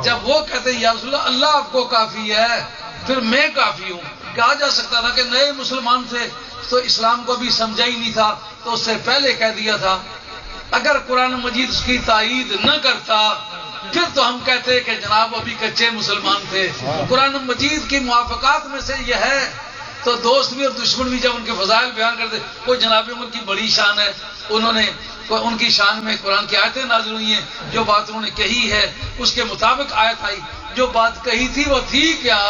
جب وہ کہتے ہیں یا رسول اللہ اللہ آپ کو کافی ہے پھر میں کافی ہوں, کہا جا سکتا تھا کہ نئے مسلمان تھے تو اسلام کو بھی سمجھا ہی نہیں تھا, تو اس سے پہلے کہہ دیا تھا. اگر قرآن مجید اس کی تائید نہ کرتا پھر تو ہم کہتے کہ جناب ابھی کچے مسلمان تھے. قرآن مجید کی موافقات میں سے یہ ہے, تو دوست بھی اور دشمن بھی جب ان کے فضائل بیان کرتے وہ جناب ان کی بڑی شان ہے, انہوں نے ان کی شان میں قرآن کی آیتیں نازل ہوئی ہیں, جو بات انہوں نے کہی ہے اس کے مطابق آیت آئی. جو بات کہی تھی وہ تھی کیا,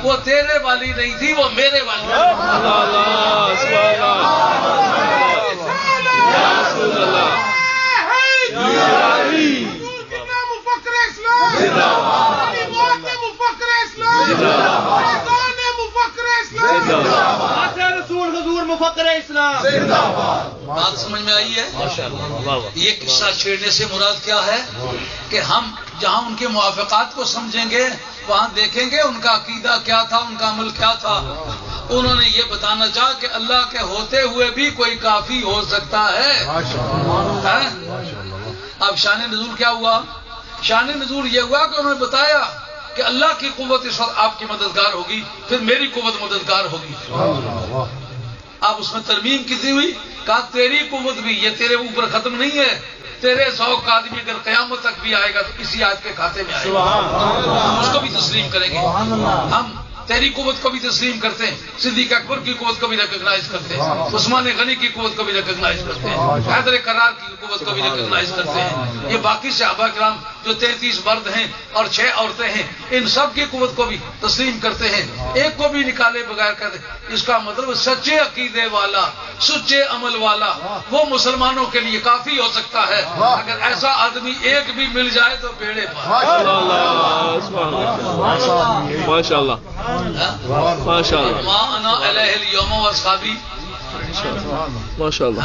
وہ تیرے والی نہیں تھی, وہ میرے والی. بات سمجھ میں آئی ہے؟ یہ قصہ چھیڑنے سے مراد کیا ہے کہ ہم جہاں ان کے موافقات کو سمجھیں گے وہاں دیکھیں گے ان کا عقیدہ کیا تھا, ان کا عمل کیا تھا. انہوں نے یہ بتانا چاہا کہ اللہ کے ہوتے ہوئے بھی کوئی کافی ہو سکتا ہے. اب شان نزول کیا ہوا؟ شان نزول یہ ہوا کہ انہوں نے بتایا کہ اللہ کی قوت اس وقت آپ کی مددگار ہوگی, پھر میری قوت مددگار ہوگی. اب اس میں ترمیم کتنی ہوئی؟ کہا تیری قوت بھی, یہ تیرے اوپر ختم نہیں ہے, تیرے 100 کا آدمی اگر قیامت تک بھی آئے گا تو اسی آیت کے کھاتے میں آئے گا, ہم اس کو بھی تسلیم کریں گے. ہم تیری قوت کو بھی تسلیم کرتے ہیں, صدیق اکبر کی قوت کو بھی ریکگنائز کرتے ہیں, عثمان غنی کی قوت کو بھی ریکگنائز کرتے ہیں, حیدر کرار کی قوت کو بھی ریکگنائز کرتے ہیں. یہ باقی صحابہ کرام جو 33 مرد ہیں اور 6 عورتیں ہیں, ان سب کی قوت کو بھی تسلیم کرتے ہیں, ایک کو بھی نکالے بغیر کرتے. اس کا مطلب سچے عقیدے والا, سچے عمل والا وہ مسلمانوں کے لیے کافی ہو سکتا ہے. اگر ایسا آدمی ایک بھی مل جائے تو بیڑے پار. ماشاء اللہ ماشاء اللہ. ما انا علیہ الیوم و اصحابی. ماشاء اللہ.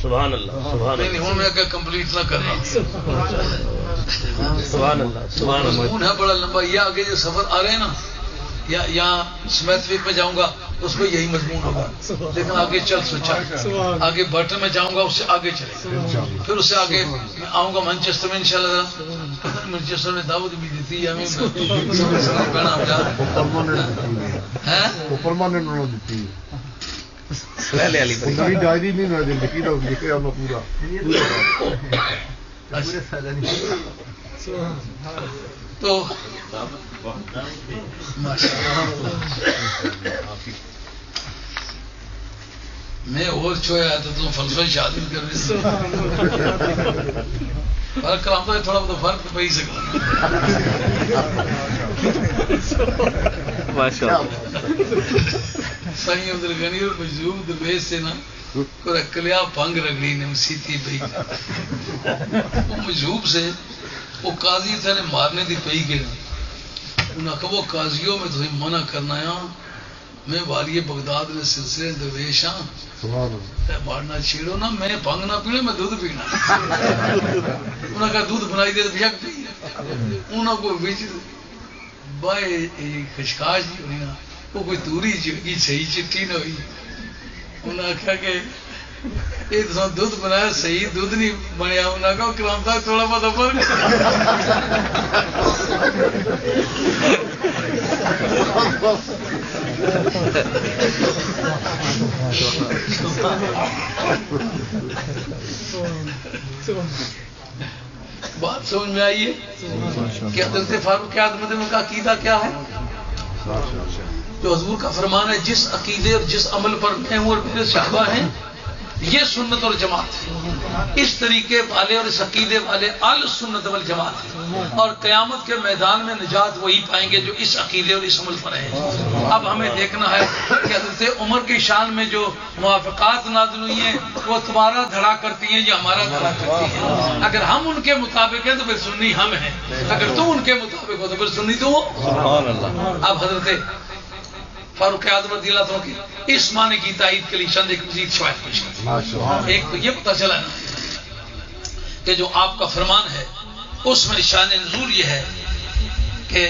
سبحان اللہ سبحان نہیں ہوں میں کہ کمپلیٹ نہ کرنا, سبحان اللہ سبحان اللہ. مضمون ہے بڑا لمبا. یہ آگے جو سفر آ رہے ہیں نا, یا یہاں سمیت ویک میں جاؤں گا اس میں یہی مضمون ہوگا, لیکن آگے چل سوچا, آگے برٹن میں جاؤں گا اس سے آگے چلے, پھر اس سے آگے میں آؤں گا مانچسٹر میں انشاءاللہ. مانچسٹر میں دعوت بھی دیتی ہے ڈائری نہیں پورا. تو میں اور چھویا تو تم فلسفے شادی کر رہے فرق کرام تو تھوڑا بہت فرق پہ ہی سکتا سائیں عبد الغنی اور مجذوب درویش سے نا کو رکلیا پنگ رگڑی نے مسیتی پئی مجذوب سے وہ قاضی تھے نے مارنے دی پئی گئے انہاں کہ وہ قاضیوں میں تمہیں منع کرنا ہے میں والی بغداد نے سلسلے درویش ہاں مارنا چھیڑو نا میں پنگ نہ پینے میں دودھ پینا انہاں کا دودھ بنائی دے بھیک پی انہاں کو بیچ بائے خشخاش جی ہوئی نا وہ کوئی توری جی ہوئی صحیح چٹی نہ ہوئی انہاں کہا کہ یہ تو دودھ بنایا صحیح دودھ نہیں بنیا انہاں کہا کرام صاحب تھوڑا بہت فرق بات سمجھ میں آئی ہے کہ حضرت فاروق اعظم کا عقیدہ کیا ہے جو حضور کا فرمان ہے جس عقیدے اور جس عمل پر میں ہوں اور میرے صحابہ ہیں یہ سنت اور جماعت ہے اس طریقے والے اور اس عقیدے والے السنت والجماعت ہے اور قیامت کے میدان میں نجات وہی پائیں گے جو اس عقیدے اور اس عمل پر ہیں اب ہمیں دیکھنا ہے کہ حضرت عمر کی شان میں جو موافقات نازل ہوئی ہیں وہ تمہارا دھڑا کرتی ہیں یا ہمارا دھڑا کرتی ہیں اگر ہم ان کے مطابق ہیں تو پھر سنی ہم ہیں اگر تم ان کے مطابق ہو تو پھر سنی تو ہو اب حضرت فاروق اعظم رضی اللہ عنہ کی اس معنی کی تائید کے لیے چند ایک مزید شواہد پیش کرتے ہیں ایک تو یہ پتہ چلا نا کہ جو آپ کا فرمان ہے اس میں شان نزول یہ ہے کہ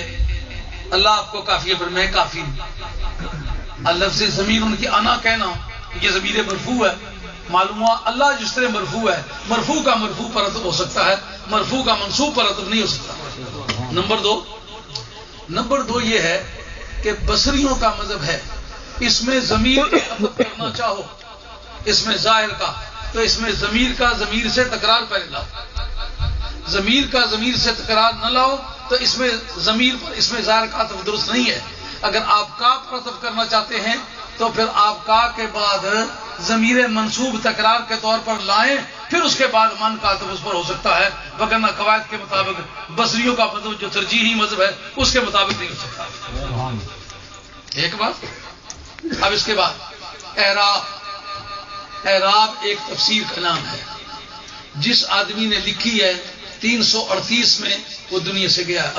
اللہ آپ کو کافی ہے پر میں کافی ہوں لفظ ضمیر ان کی انا کہنا یہ ضمیر مرفوع ہے معلوم ہوا اللہ جس طرح مرفوع ہے مرفوع کا مرفوع پر عطف ہو سکتا ہے مرفوع کا منصوب پر عطف نہیں ہو سکتا نمبر دو یہ ہے کہ بصریوں کا مذہب ہے اس میں ضمیر کرنا چاہو اس میں ظاہر کا تو اس میں ضمیر کا ضمیر سے تکرار پہلے لاؤ ضمیر کا ضمیر سے تکرار نہ لاؤ تو اس میں ضمیر پر اس میں ظاہر کا عطف درست نہیں ہے اگر آپ کا پر عطف کرنا چاہتے ہیں تو پھر آپ کا کے بعد ضمیر منصوب تکرار کے طور پر لائیں پھر اس کے بعد من کا عطف اس پر ہو سکتا ہے وگرنہ قواعد کے مطابق بصریوں کا مذہب جو ترجیحی مذہب ہے اس کے مطابق نہیں ہو سکتا ایک بات اب اس کے بعد اعراب ایک تفسیر کا نام ہے جس آدمی نے لکھی ہے 338 میں وہ دنیا سے گیا ہے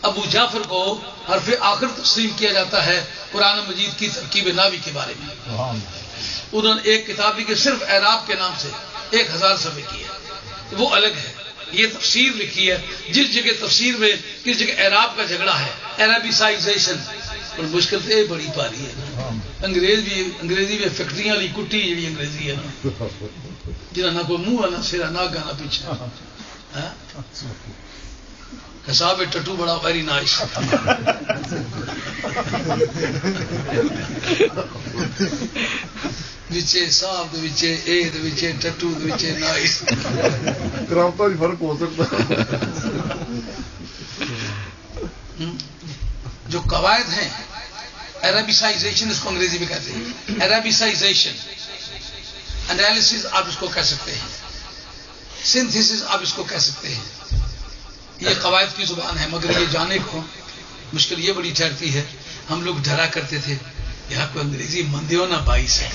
ابو جعفر کو حرف آخر تسلیم کیا جاتا ہے قرآن مجید کی ترکیب ناوی کے بارے میں انہوں نے ایک کتاب لکھی صرف اعراب کے نام سے 1000 صفحے کی ہے وہ الگ ہے یہ تفسیر لکھی ہے جس جگہ تفسیر میں کس جگہ اعراب کا جھگڑا ہے عربیسائزیشن اور مشکل تو یہ بڑی پاری ہے انگریزی بھی فیکٹریاں لی کٹی جی انگریزی ہے نا جنہاں نہ کوئی منہ نہ سیرا نہ گانا پیچھے حساب ٹٹو بڑا ویری نائس وچے صاحب دے وچے اے دے وچے ٹٹو دے وچے نائس کرامتا بھی فرق ہو سکتا جو قواعد ہیں عربیسائزیشن اس کو انگریزی میں کہتے ہیں عربیسائزیشن انالیسس آپ اس کو کہہ سکتے ہیں سنتھیسس آپ اس کو کہہ سکتے ہیں یہ قواعد کی زبان ہے مگر یہ جانے کو مشکل یہ بڑی ٹھہرتی ہے ہم لوگ ڈرا کرتے تھے یہاں کوئی انگریزی مندیوں نہ 22 ہے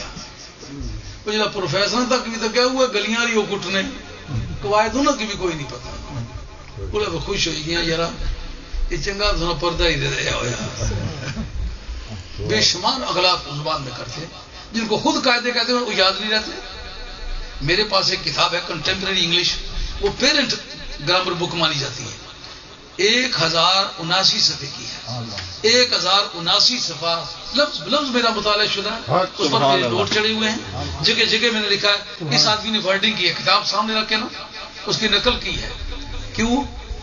وہ جب پروفیسر تک بھی تو کیا ہوا گلیاں رہی وہ کٹنے قواعد ہونا کی بھی کوئی نہیں پتا بولے تو خوش ہوئی گیا یار یہ چنگا تو پردہ ہی دے دیا ہوا بے شمار اغلاط زبان میں کرتے جن کو خود قاعدے کہتے ہیں وہ یاد نہیں رہتے میرے پاس ایک کتاب ہے کنٹمپریری انگلش وہ پیرنٹ گرامر بک مانی جاتی ہے 1079 صفحے کی ہے 1079 صفحہ لفظ میرا مطالعہ شدہ ہے اس پر میرے نوٹ چڑھے ہوئے ہیں جگہ جگہ میں نے لکھا ہے اس آدمی نے ورڈنگ کی ہے کتاب سامنے رکھ کے نا اس کی نقل کی ہے کیوں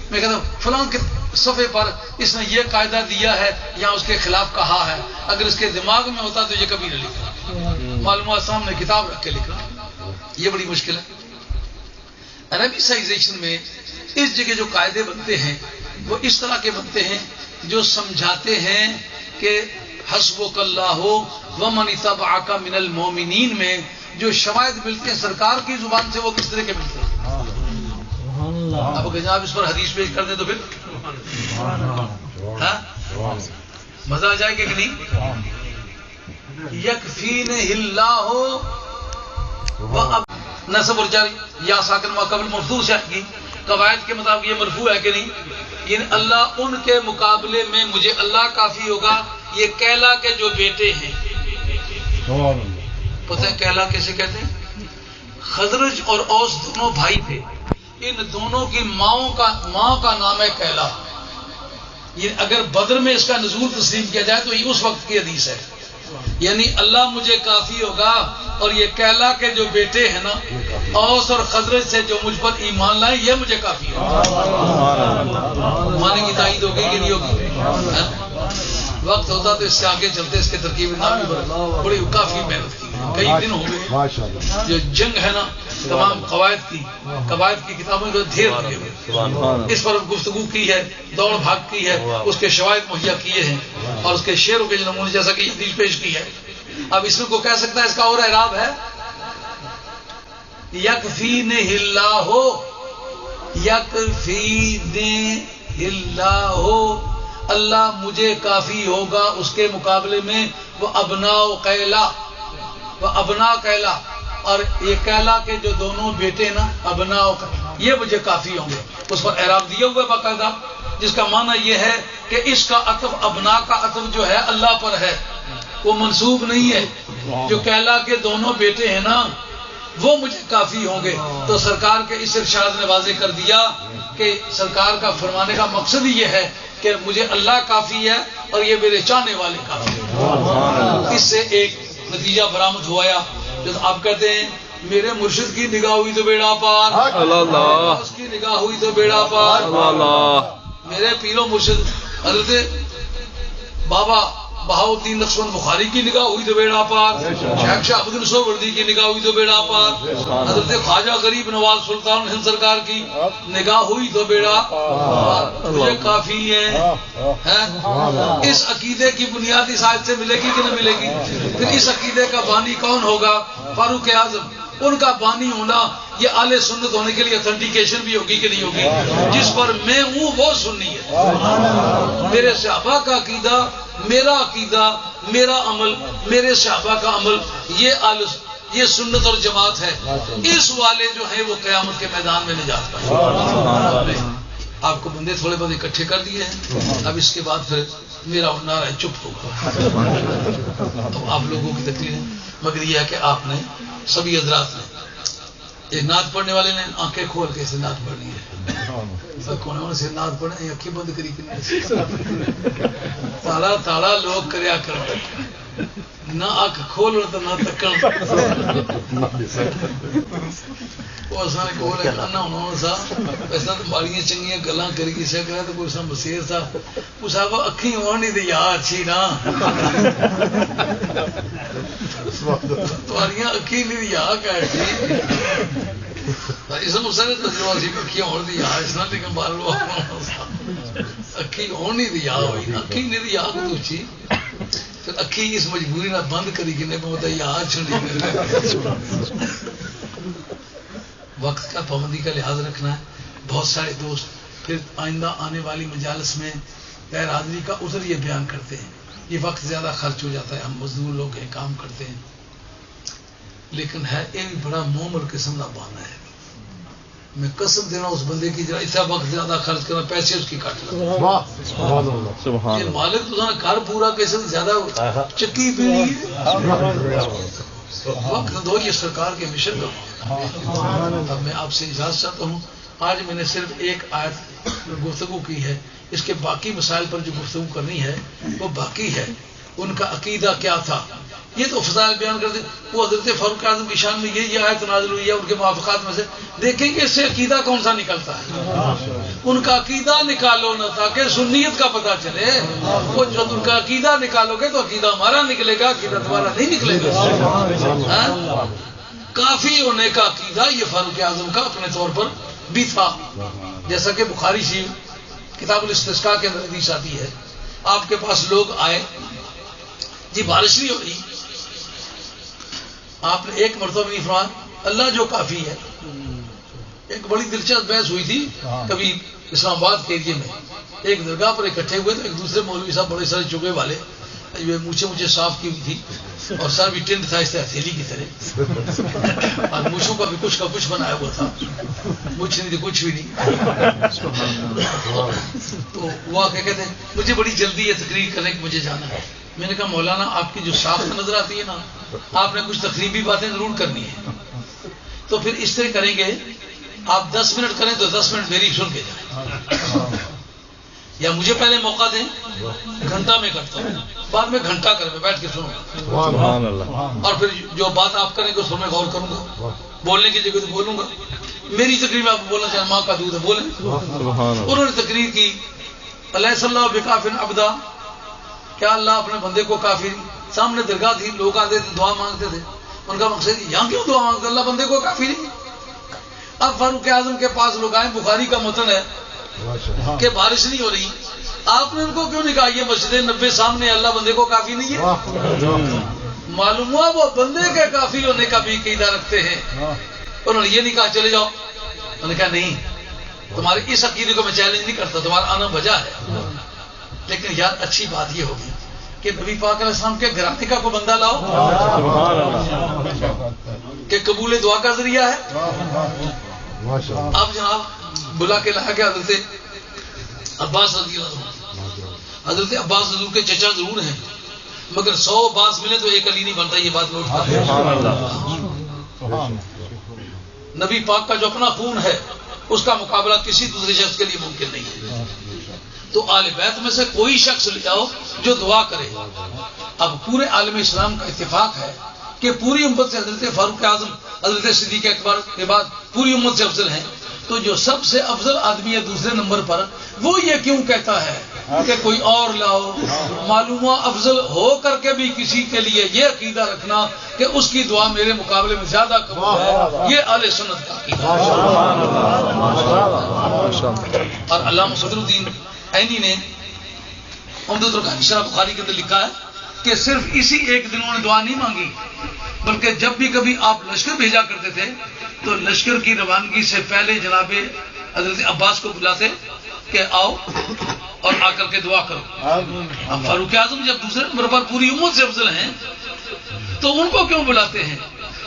میں کہتا ہوں فلاں کے صفحے پر اس نے یہ قاعدہ دیا ہے یا اس کے خلاف کہا ہے اگر اس کے دماغ میں ہوتا تو یہ کبھی نہ لکھا معلومات سامنے کتاب رکھ کے لکھا یہ بڑی مشکل ہے عربیسائزیشن میں اس جگہ جو قاعدے بنتے ہیں وہ اس طرح کے بنتے ہیں جو سمجھاتے ہیں کہ حسبک اللہ ومن اتبعک من المؤمنین میں جو شواہد ملتے ہیں سرکار کی زبان سے وہ کس طرح کے ملتے ہیں؟ اب اگر جناب اس پر حدیث پیش کر دیں تو پھر ہاں مزہ آ جائے گا کہ نہیں؟ یکفین اللہ نصب اور جاری یا ساکن ما قبل مرفوع سے کی قواعد کے مطابق یہ مرفوع ہے کہ نہیں؟ یعنی اللہ ان کے مقابلے میں مجھے اللہ کافی ہوگا. یہ کیلا کے جو بیٹے ہیں پتہ ہے کیلا کیسے کہتے ہیں؟ خزرج اور اوس دونوں بھائی تھے. ان دونوں کی ماں کا نام ہے کیلا. یہ اگر بدر میں اس کا نزول تسلیم کیا جائے تو یہ اس وقت کی حدیث ہے. یعنی اللہ مجھے کافی ہوگا اور یہ کیلا کے جو بیٹے ہیں نا اوس اور خزرج سے جو مجھ پر ایمان لائے یہ مجھے کافی ہوگا. مانے کی تائید ہوگی کہ نہیں ہوگی؟ وقت ہوتا تو اس سے آگے چلتے اس کے ترکیب نامی بڑی کافی محنت کی کئی دن ہو گئے. جو جنگ ہے نا تمام قواعد کی کتابوں کو ڈھیر لگے ہوئے. اس پر گفتگو کی ہے, دوڑ بھاگ کی ہے, اس کے شواہد مہیا کیے ہیں اور اس کے شعروں کے نمونے جیسا کہ حدیث پیش کی ہے. اب اس میں کو کہہ سکتا ہے اس کا اور اعراب ہے یکفینہ اللہ یکفینہ اللہ اللہ مجھے کافی ہوگا اس کے مقابلے میں وہ ابنا کیلا اور یہ کیلا کے جو دونوں بیٹے نا ابنا یہ مجھے کافی ہوں گے. اس پر اعراب دیا ہوا باقاعدہ جس کا معنی یہ ہے کہ اس کا عطف ابنا کا عطف جو ہے اللہ پر ہے, وہ منسوب نہیں ہے. جو کیلا کے دونوں بیٹے ہیں نا وہ مجھے کافی ہوں گے. تو سرکار کے اس ارشاد نے واضح کر دیا کہ سرکار کا فرمانے کا مقصد یہ ہے کہ مجھے اللہ کافی ہے اور یہ میرے چاہنے والے کافی ہیں. اس سے ایک نتیجہ برآمد ہوا ہے. جب آپ کہتے ہیں میرے مرشد کی نگاہ ہوئی تو بیڑا پار, اس کی نگاہ ہوئی تو بیڑا پار. میرے پیرو مرشد حضرت بابا بہاؤدین نقشبند بخاری کی نگاہ ہوئی تو بیڑا پار, شیخ شاہ عبد الصوردی کی نگاہ ہوئی تو بیڑا پار, حضرت خواجہ غریب نواز سلطان ہند سرکار کی نگاہ ہوئی تو بیڑا پار. مجھے کافی ہے. اس عقیدے کی بنیاد اس آیت سے ملے گی کہ نہ ملے گی؟ پھر اس عقیدے کا بانی کون ہوگا؟ فاروق اعظم. ان کا بانی ہونا یہ اہل سنت ہونے کے لیے اتھینٹیکیشن بھی ہوگی کہ نہیں ہوگی؟ جس پر میں ہوں وہ سنی ہے. میرے صحابہ کا عقیدہ, میرا عقیدہ, میرا عمل, میرے صحابہ کا عمل, یہ سنت اور جماعت ہے. اس والے جو ہیں وہ قیامت کے میدان میں نجات پائیں. آپ کو بندے تھوڑے بہت اکٹھے کر دیے ہیں. اب اس کے بعد پھر میرا نعرہ چپ ہوگا. تو آپ لوگوں کی تکلیف ہے, مگر یہ ہے کہ آپ نے سبھی حضرات نے ایک نعت پڑھنے والے نے آنکھیں کھول کے اسے نعت پڑھنی ہے. کون سے نعت پڑھے آنکھیں بند کری تاڑا تاڑا لوگ کریا کر نہ آنکھ کھول تو نہ تکن. ایسا تو بڑی چنگیاں گلاں کری کسی کرا تو کوئی سا بصیر تھا اس آپ اکھی ہونی تو یار اچھی نا تمہاریاں اکھی نہیں یار کہ اس مسئلے تو اکھی ہونے دی یار اس لیکن بار لو اکھی ہونی دی یار ہوئی نا اکھی نہیں دی یار تو اچھی پھر اکھی اس مجبوری نہ بند کری کہ نہیں پتا یار چھڑی. وقت کا پابندی کا لحاظ رکھنا ہے. بہت سارے دوست پھر آئندہ آنے والی مجالس میں غیر حاضری کا عذر یہ بیان کرتے ہیں یہ وقت زیادہ خرچ ہو جاتا ہے, ہم مزدور لوگ ہیں, کام کرتے ہیں, لیکن ہے یہ بھی بڑا مومر قسم کا بہانا ہے. میں قسم دینا اس بندے کی جرا اتنا وقت زیادہ خرچ کرنا پیسے اس کی کاٹ لینا. مالک تو گھر پورا کیسے زیادہ چکی بھی وقت دو, یہ سرکار کے مشن کا. اب میں آپ سے اجازت چاہتا ہوں. آج میں نے صرف ایک آیت گفتگو کی ہے, اس کے باقی مسائل پر جو گفتگو کرنی ہے وہ باقی ہے. ان کا عقیدہ کیا تھا یہ تو فضائل بیان کرتے. وہ حضرت فاروق اعظم کی شان میں یہ آیت نازل ہوئی ہے, ان کے موافقات میں سے دیکھیں گے اس سے عقیدہ کون سا نکلتا ہے. ان کا عقیدہ نکالو نہ تاکہ سنیت کا پتہ چلے. وہ جب ان کا عقیدہ نکالو گے تو عقیدہ ہمارا نکلے گا, عقیدہ تمہارا نہیں نکلے گا. کافی ہونے کا عقیدہ یہ فاروق اعظم کا اپنے طور پر بھی تھا. جیسا کہ بخاری شریف کتاب الاستسقاء کے اندر حدیث آتی ہے, آپ کے پاس لوگ آئے جی بارش نہیں ہو رہی، آپ نے ایک مرتبہ نہیں فرمایا اللہ جو کافی ہے. ایک بڑی دلچسپ بحث ہوئی تھی کبھی اسلام آباد کے ایریے میں، ایک درگاہ پر اکٹھے ہوئے تو ایک دوسرے مولوی صاحب بڑے سارے چوبے والے مونچھیں صاف کی ہوئی تھی اور سر بھی ٹنڈ تھا اس طرح ہتھیلی کی طرح اور مونچھوں کا بھی کچھ کا کچھ بنایا ہوا تھا، مونچھ نہیں تھی کچھ بھی نہیں. تو وہ کہتے ہیں مجھے بڑی جلدی ہے تقریر کرنے کی، مجھے جانا ہے. میں نے کہا مولانا آپ کی جو ساخت نظر آتی ہے نا، آپ نے کچھ تقریبی باتیں ضرور کرنی ہے، تو پھر اس طرح کریں گے آپ 10 منٹ کریں تو 10 منٹ میری سن کے جائیں، یا مجھے پہلے موقع دیں گھنٹہ میں کرتا ہوں، بعد میں گھنٹہ کر میں بیٹھ کے سنوں اور پھر جو بات آپ کریں گے اس پر میں غور کروں گا، بولنے کی جگہ تو بولوں گا. میری تقریر میں آپ بولنا چاہیں ماں کا دودھ ہے بولیں. انہوں نے تقریر کی علیہ اللہ بکافٍ عبدا، کیا اللہ اپنے بندے کو کافی. سامنے درگاہ تھی، لوگ آتے تھے دعا مانگتے تھے، ان کا مقصد یہاں کیوں دعا مانگتے اللہ بندے کو کافی نہیں. اب فاروق اعظم کے پاس لوگ آئے، بخاری کا متن ہے کہ بارش نہیں ہو رہی، آپ نے ان کو کیوں نہیں کہا یہ مسجد نبی سامنے اللہ بندے کو کافی نہیں ہے؟ معلوم ہوا وہ بندے کے کافی ہونے کا بھی عقیدہ رکھتے ہیں. انہوں نے یہ نہیں کہا چلے جاؤ، انہوں نے کہا نہیں تمہارے اس عقیدے کو میں چیلنج نہیں کرتا، تمہارا آنا وجہ ہے، لیکن یار اچھی بات یہ ہوگی کہ نبی پاک علیہ السلام کے گھرانے کا کوئی بندہ لاؤ کہ قبول دعا کا ذریعہ ہے. اب جناب بلا کے لایا کہ حضرت عباس رضی اللہ عنہ، حضرت عباس حضور کے چچا ضرور ہیں مگر 100 عباس ملے تو ایک علی نہیں بنتا، یہ بات نوٹ کریں. نبی پاک کا جو اپنا خون ہے اس کا مقابلہ کسی دوسرے شخص کے لیے ممکن نہیں ہے. تو آل بیت میں سے کوئی شخص لے آؤ جو دعا کرے. اب پورے عالم اسلام کا اتفاق ہے کہ پوری امت سے حضرت فاروق اعظم حضرت صدیق اکبر کے بعد پوری امت سے افضل ہیں. تو جو سب سے افضل آدمی ہے دوسرے نمبر پر، وہ یہ کیوں کہتا ہے کہ کوئی اور لاؤ؟ معلوم ہوا افضل ہو کر کے بھی کسی کے لیے یہ عقیدہ رکھنا کہ اس کی دعا میرے مقابلے میں زیادہ قبول ہے، یہ اہل سنت کا عقیدہ ہے. اور علامہ صدر الدین عینی نے عمدۃ القاری شرح بخاری کے اندر لکھا ہے کہ صرف اسی ایک دن انہوں نے دعا نہیں مانگی، بلکہ جب بھی کبھی آپ لشکر بھیجا کرتے تھے تو لشکر کی روانگی سے پہلے جناب حضرت عباس کو بلاتے کہ آؤ اور آ کر کے دعا کرو. اب فاروق اعظم جب دوسرے نمبر پر پوری امت سے افضل ہیں تو ان کو کیوں بلاتے ہیں؟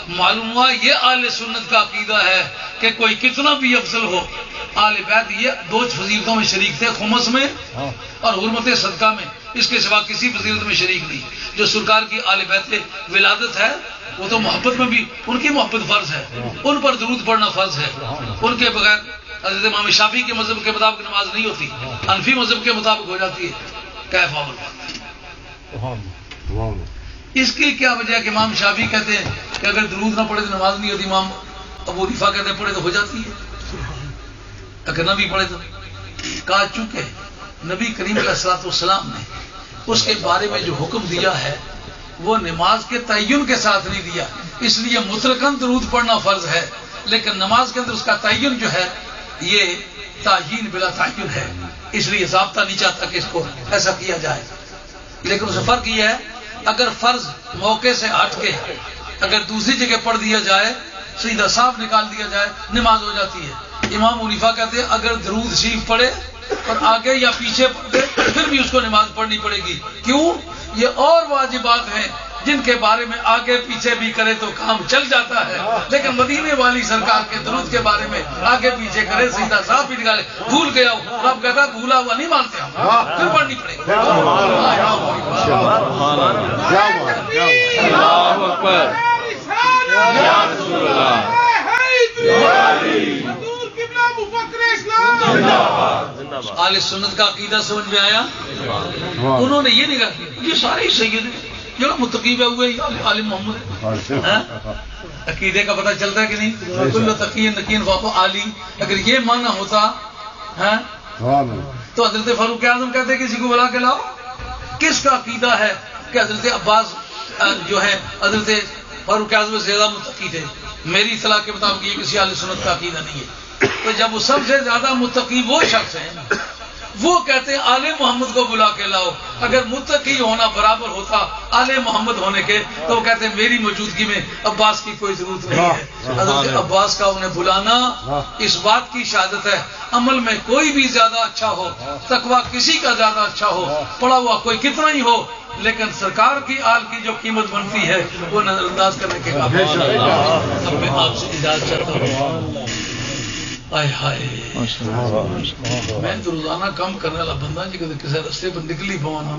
معلوم ہوا یہ اہل سنت کا عقیدہ ہے کہ کوئی کتنا بھی افضل ہو، اہل بیت یہ 2 فضیلتوں میں شریک تھے، خمس میں اور حرمت صدقہ میں، اس کے سوا کسی فضیلت میں شریک نہیں. جو سرکار کی اہل بیت ولادت ہے وہ تو محبت میں بھی ان کی محبت فرض ہے، ان پر درود پڑھنا فرض ہے. ان کے بغیر حضرت امام شافعی کے مذہب کے مطابق نماز نہیں ہوتی، حنفی مذہب کے مطابق ہو جاتی ہے. کیف اس کی کیا وجہ ہے کہ امام شافعی کہتے ہیں کہ اگر درود نہ پڑھے تو نماز نہیں ہوتی، امام ابو حنیفہ کہتے ہیں پڑھے تو ہو جاتی ہے، اگر نہ بھی پڑھے تو. کہا چونکہ نبی کریم علیہ الصلوۃ والسلام نے اس کے بارے میں جو حکم دیا ہے وہ نماز کے تعین کے ساتھ نہیں دیا، اس لیے مطلقاً درود پڑھنا فرض ہے، لیکن نماز کے اندر اس کا تعین جو ہے یہ تعین بلا تعین ہے، اس لیے ضابطہ نہیں چاہتا کہ اس کو ایسا کیا جائے. لیکن اس سے فرق یہ ہے اگر فرض موقع سے ہٹ کے اگر دوسری جگہ پڑھ دیا جائے، سیدھا صاف نکال دیا جائے، نماز ہو جاتی ہے. امام حنیفہ کہتے ہیں اگر درود شریف پڑھے اور آگے یا پیچھے پڑھے پھر بھی اس کو نماز پڑھنی پڑے گی. کیوں؟ یہ اور واجبات ہیں جن کے بارے میں آگے پیچھے بھی کرے تو کام چل جاتا ہے، لیکن مدینے والی سرکار کے درود کے بارے میں آگے پیچھے کرے سیدھا صاف بھی نکالے. بھول گیا ہوں، رب کہتا بھولا ہوا نہیں مانتے ہم، پھر پڑھنی پڑے گی. اہل سنت کا عقیدہ سمجھ میں آیا؟ انہوں نے یہ نہیں کہا یہ سارے سید ہیں جو متقی ہوئے عالم محمد. عقیدے کا پتہ چلتا ہے کہ نہیں؟ کل تقی نقین فوق عالی، اگر یہ معنی ہوتا تو حضرت فاروق اعظم کہتے کسی کو بلا کے لاؤ. کس کا عقیدہ ہے کہ حضرت عباس جو ہے حضرت فاروق اعظم سے زیادہ متقی تھے؟ میری اطلاع کے مطابق یہ کسی اہل سنت کا عقیدہ نہیں ہے. تو جب وہ سب سے زیادہ متقی وہ شخص ہیں وہ کہتے ہیں آل محمد کو بلا کے لاؤ. اگر متقی ہونا برابر ہوتا آل محمد ہونے کے تو وہ کہتے ہیں میری موجودگی میں عباس کی کوئی ضرورت نہیں ہے. حضرت عباس کا انہیں بلانا اس بات کی شہادت ہے عمل میں کوئی بھی زیادہ اچھا ہو, تقویٰ کسی کا زیادہ اچھا ہو, پڑا ہوا کوئی کتنا ہی ہو, لیکن سرکار کی آل کی جو قیمت بنتی ہے وہ نظر انداز کرنے کے قابل. اب میں آپ سے اجازت چاہتا ہوں. آئے ہائے میں تو روزانہ کام کرنے والا بندہ جی کسی رستے پر نکلی پوانا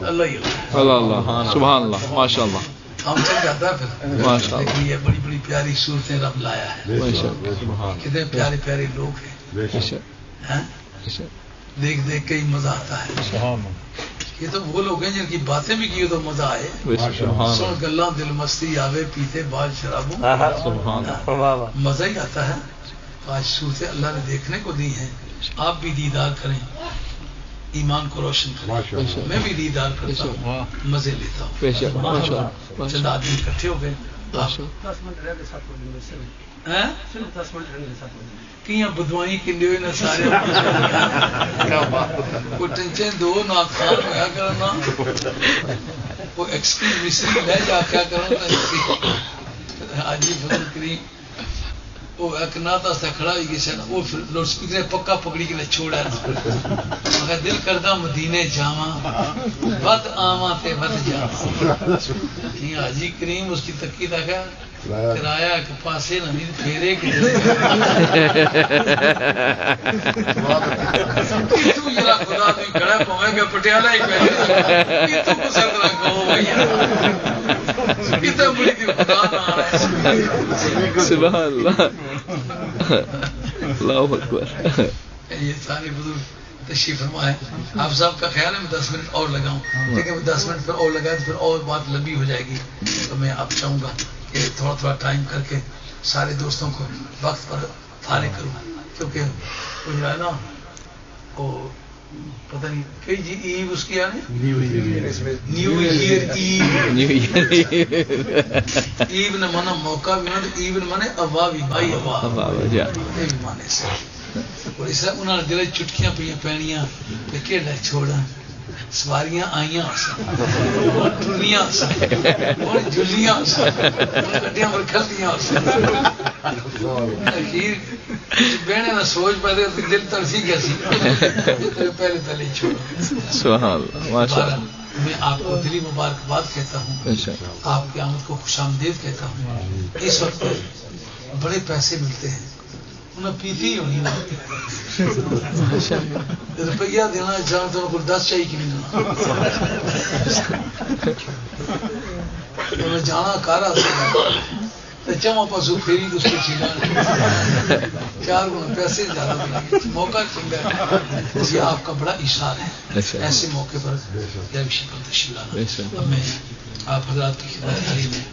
اللہ ہی اللہ سبحان اللہ ماشاء اللہ ہم چل جاتا ہے پھر. لیکن یہ بڑی بڑی پیاری صورتیں رب لایا ہے, کتنے پیارے پیارے لوگ ہیں, دیکھ دیکھ کے ہی مزہ آتا ہے. یہ تو وہ لوگ ہیں جن کی باتیں بھی کی تو مزہ آئے, سن گلاں دل مستی آوے پیتے بعد شرابوں مزہ ہی آتا ہے. آج صورتیں اللہ نے دیکھنے کو دی ہیں, آپ بھی دیدار کریں, ایمان کو روشن کریں. میں بھی دیدار کرتا ہوں, مزے لیتا ہوں. چند آدمی اکٹھے ہو گئے کیا بدوائیں کنڈے ہوئے نہ سارے وہ ٹنچے دو نہ کھان ہوا کرنا وہ ایکسکیوز مصری لے جا کیا کرنا حاجی فضل کریم وہ ایک ناتا سے کھڑا ہوئی کسی نا وہ لاؤڈ اسپیکر نے پکا پکڑی کے چھوڑا نا مگر دل کردا مدینے جاواں ود آواں تے ود جاواں. حاجی کریم اس کی تکی رکھا کرایہ ایک پاسے نہ نہیں پھیرے کہ تو ذرا خدا تو کھڑا پویں گا پٹیالہ ہی پہ تو پسند رکھو بھیا کتنا بڑی دی خدا نہ آئے. سبحان اللہ اللہ اکبر. یہ سارے بزرگ تشریف فرما ہے. آپ صاحب کا خیال ہے میں 10 منٹ اور لگاؤں, لیکن میں 10 منٹ پھر اور لگایا تو پھر اور بات لمبی ہو جائے گی. تو میں آپ چاہوں گا کہ تھوڑا تھوڑا ٹائم کر کے سارے دوستوں کو وقت پر فارغ کروں, کیونکہ وہ جو ہے نا وہ پتہ نہیں کئی جی ایو اس کی آنے نیو ایئر ایو نے مانا موقع بھی مانا ایو نے مانے اوا بھی بھائی اوا یہ بھی مانے سے. اور اس طرح انہوں نے دل چٹکیاں پہ پینیاں کیڑا چھوڑا سواریاں آئیاں ٹرنیاں جلیاں گڈیاں پر کھلتیاں بہنے نہ سوچ پہ دل ترسی گیا سی پہلے پہلے چھوڑ. میں آپ کو دلی مبارکباد کہتا ہوں, آپ کی آمد کو خوش آمدید کہتا ہوں. اس وقت بڑے پیسے ملتے ہیں, انہیں پیتی ہی ہونی روپیہ دینا جان تو کو 10 چاہیے کہ نہیں جانا کارا چما پسو پھیری تو اس کو چھینا 4 گنا پیسے زیادہ موقع چنگا ہے. یہ آپ کا بڑا اشار ہے. ایسے موقع پر تشریف لانا. اب میں آپ حضرات کی خدمت کاری میں